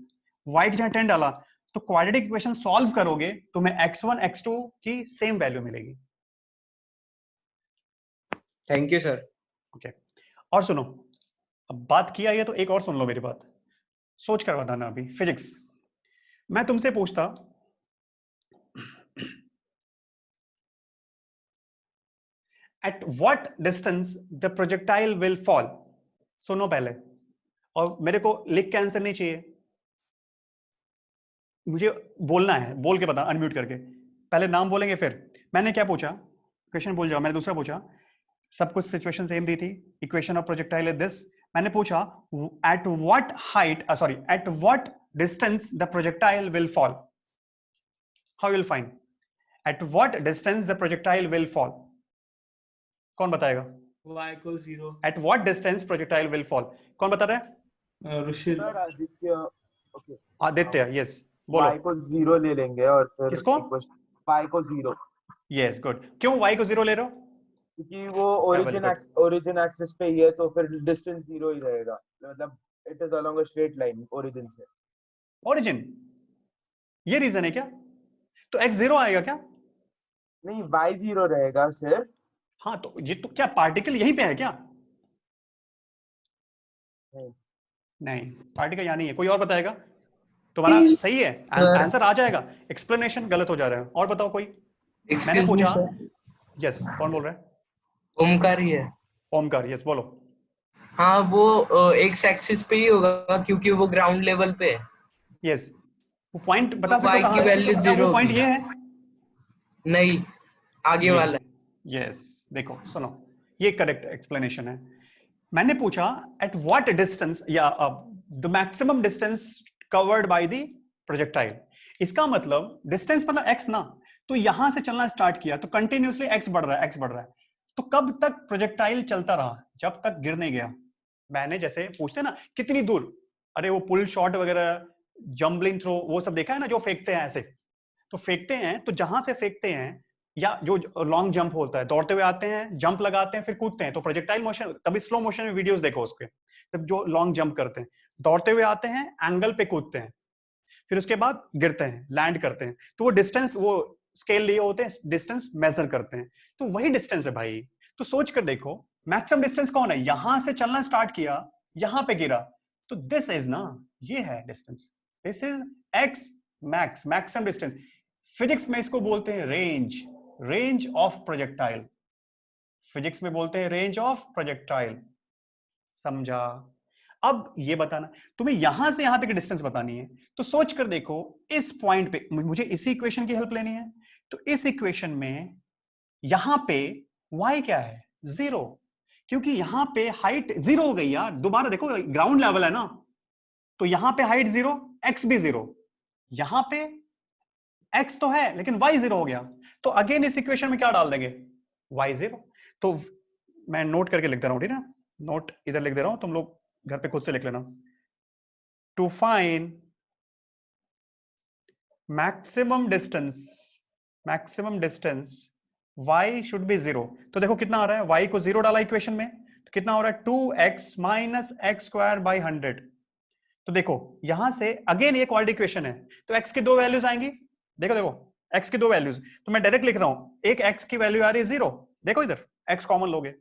y की जगह 10 डाला, तो क्वाड्रेटिक इक्वेशन सॉल्व करोगे तुम्हें x1 x2 की सेम वैल्यू मिलेगी। Thank you sir. ओके, और सुनो, अब बात किया है तो एक और सुन लो मेरी बात, सोच कर बताना। अभी फिजिक्स मैं तुमसे पूछता, at what distance the projectile will fall. सुनो पहले, और मेरे को लिख के आंसर नहीं चाहिए, मुझे बोलना है, बोल के बता अनम्यूट करके, पहले नाम बोलेंगे फिर। मैंने क्या पूछा, क्वेश्चन बोल जाओ, मैंने दूसरा पूछा, सब कुछ सिचुएशन सेम दी थी, equation of projectile is this. मैंने पूछा at what height, sorry at what distance the projectile will fall. How you will find? At what distance the projectile will fall? कौन बताएगा? y को 0. At what distance projectile will fall? कौन बता रहा है? Rushil. Sir Aditya, okay, Aditya, yes, बोलो. y को 0 ले लेंगे और फिर किसको? y को 0, यस, गुड. क्यों y को 0 ले रहे हो? क्योंकि वो good. ओरिजिन एक्सिस पे ही है, तो फिर डिस्टेंस 0 ही रहेगा, मतलब it is along a straight line origin से. ओरिजिन, ये रीजन है क्या? तो x 0 आएगा क्या? नहीं, y 0 रहेगा सिर्फ. हाँ, तो ये तो क्या पार्टिकल यहीं पे है क्या? नहीं, पार्टिकल यहाँ नहीं है. कोई और बताएगा? तुम्हारा सही है, आंसर आ जाएगा. एक्सप्लेनेशन गलत हो जा रहा है. और बताओ कोई. मैंने पूछा. यस, कौन बोल रहा है? ओमकार ही है. ओमकार, यस, बोलो. हाँ, वो एक्स एक्सिस पे ही होगा क्योंकि वो ग्राउंड लेवल पे है. यस, वो पॉइंट बता तो सकते हो y कहाँ की है? वैल्यू क्या 0 वो पॉइंट होगी? ये है? नहीं, आगे वाला. यस, देखो सुनो, ये करेक्ट एक्सप्लेनेशन है. मैंने पूछा एट व्हाट डिस्टेंस या the maximum distance covered by the projectile. इसका मतलब डिस्टेंस मतलब x ना. तो यहां से चलना स्टार्ट किया तो कंटिन्यूअसली x बढ़ रहा है, x बढ़ रहा है. तो कब तक प्रोजेक्टाइल चलता रहा? जब तक गिर नहीं गया. मैंने जैसे पूछते ना कितनी दूर, अरे वो पुल शॉट वगैरह, जंबलिंग थ्रो, वो सब देखा है ना, जो फेंकते हैं ऐसे. तो फेंकते हैं, तो जहां से फेंकते हैं, या जो लॉन्ग जंप होता है, दौड़ते हुए आते हैं, जंप लगाते हैं, फिर कूदते हैं, तो प्रोजेक्टाइल मोशन. कभी स्लो मोशन में वीडियोस देखो उसके, तब जो लॉन्ग जंप करते हैं, दौड़ते हुए आते हैं, एंगल पे कूदते हैं, फिर उसके बाद गिरते हैं, लैंड करते हैं. तो वो डिस्टेंस, वो स्केल लिए होते हैं, डिस्टेंस मेजर करते हैं. तो वही डिस्टेंस है भाई. तो सोच कर देखो, मैक्सिमम डिस्टेंस कौन है? यहां से चलना स्टार्ट किया, यहां पे गिरा, तो दिस इज ना, ये है distance. This is x max, maximum distance. Physics में इसको बोलते हैं range, range of projectile. Physics में बोलते हैं रेंज ऑफ प्रोजेक्टाइल. समझा? अब ये बताना, तुम्हें यहां से यहां तक डिस्टेंस बतानी है. तो सोच कर देखो, इस पॉइंट पे मुझे इसी इक्वेशन की हेल्प लेनी है. तो इस इक्वेशन में यहां पे y क्या है? 0. क्योंकि यहां पे हाइट 0 हो गई यार. दोबारा देखो, ग्राउंड लेवल है ना, तो यहां पे हाइट 0, x भी 0. यहां पे x तो है लेकिन y 0 हो गया. तो अगेन इस इक्वेशन में क्या डाल देंगे? y 0. तो मैं नोट करके लिख दे रहा हूं, ठीक है? नोट इधर लिख दे रहा हूं, तुम लोग घर पे खुद से लिख लेना. To find maximum distance, maximum distance y should be 0. तो देखो कितना आ रहा है, y को 0 डाला इक्वेशन में, तो कितना हो रहा है? 2x minus x square by 100. तो देखो यहां से अगेन ये क्वाड्रेटिक इक्वेशन है, तो x की दो वैल्यूज आएंगी. देखो देखो, x की दो वैल्यूज, तो मैं डायरेक्ट लिख रहा हूं, एक x की वैल्यू आ रही है 0. देखो इधर x कॉमन लोगे,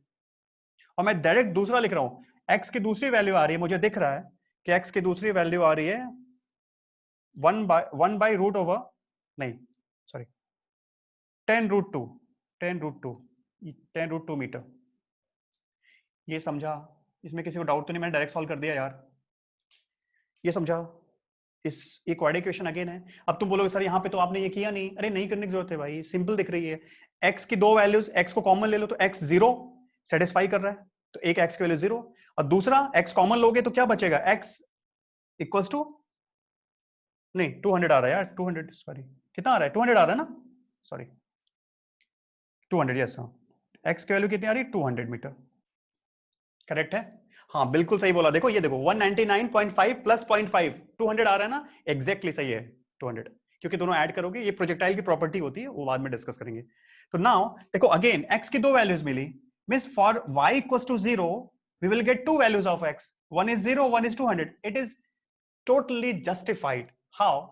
और मैं डायरेक्ट दूसरा लिख रहा हूं, x की दूसरी वैल्यू आ रही है, मुझे दिख रहा है कि x की दूसरी वैल्यू आ रही है 1 बाई रूट ओवर, नहीं सॉरी, 10 रूट 2, 10 रूट 2 मीटर. ये समझा? इसमें किसी को डाउट तो नहीं? मैंने डायरेक्ट सॉल्व कर दिया यार. ये समझा? इस एक क्वाड्रेटिक इक्वेशन अगेन है. अब तुम बोलोगे सर यहाँ पे तो आपने ये किया नहीं. अरे नहीं करने की जरूरत है भाई, सिंपल दिख रही है. x की दो वैल्यूज, x को कॉमन ले लो तो x 0 सेटिस्फाई कर रहा है, तो एक x की वैल्यू 0, और दूसरा x कॉमन लोगे तो क्या बचेगा? x इक्वल्स टू, नहीं 200 आ रहा है यार, 200 सॉरी, कितना आ रहा है? 200 आ रहा है ना, सॉरी 200, यस. हाँ, x की वैल्यू कितनी आ रही है? 200 मीटर. करेक्ट है? हाँ बिल्कुल सही बोला. देखो ये देखो 199.5 प्लस 0.5, 200 आ रहा है ना, एग्जैक्टली सही है 200, क्योंकि दोनों ऐड करोगे, ये प्रोजेक्टाइल की प्रॉपर्टी होती है, वो बाद में डिस्कस करेंगे. तो नाउ देखो अगेन x की दो वैल्यूज मिली, means for y equals to 0 we will get two values of x, one is 0, one is 200. It is totally justified. How?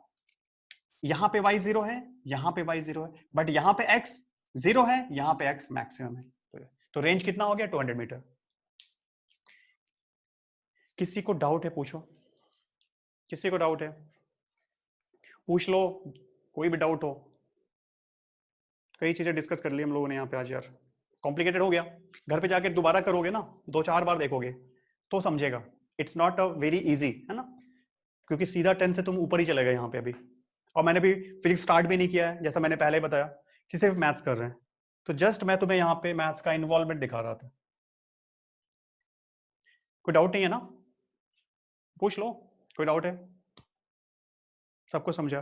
यहां पे y 0 है, यहां पे y 0 है, बट यहां पे x 0 है, यहां पे x मैक्सिमम है. तो रेंज कितना हो गया? 200 मीटर. किसी को डाउट है? पूछो. किसी को डाउट है? पूछ लो, कोई भी डाउट हो. कई चीजें डिस्कस कर ली हम लोगों ने यहाँ पे आज यार. कॉम्प्लिकेटेड हो गया, घर पे जाके दोबारा करोगे ना, 2-4 बार देखोगे तो समझेगा. It's not a very easy, है ना, क्योंकि सीधा 10 से तुम ऊपर ही चले गए यहाँ पे अभी. और मैंने भी फिजिक्स स्टार्ट भी नहीं किया है, जैसा मैंने पहले बताया कि सिर्फ मैथ्स कर रहे हैं. तो जस्ट मैं तुम्हें यहाँ पे मैथ्स का इन्वॉल्वमेंट दिखा रहा था. कोई डाउट नहीं है ना? पूछ लो, कोई डाउट है? सबको समझा?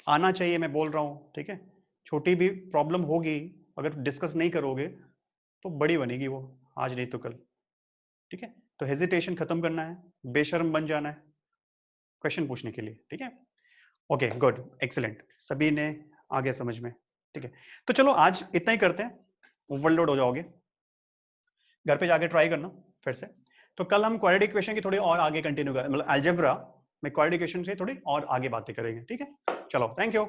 आना चाहिए, मैं बोल रहा हूँ, ठीक है। छोटी भी प्रॉब्लम होगी, अगर डिस्कस नहीं करोगे तो बड़ी बनेगी वो, आज नहीं तो कल, ठीक है। तो हेजिटेशन खत्म करना है, बेशर्म बन जाना है क्वेश्चन पूछने के लिए, ठीक है। ओके गुड, एक्सीलेंट, सभी ने आ गया समझ में, ठीक है। तो चलो आज इतना ही करते हैं, ओवरलोड हो जाओगे, घर पे जाके ट्राई करना फिर से। तो कल हम क्वाड्रेटिक इक्वेशन की थोड़ी और आगे कंटिन्यू करें, मतलब अलजेब्रा में क्वाड्रेटिक इक्वेशन से थोड़ी और आगे बातें करेंगे, ठीक है। चलो, थैंक यू।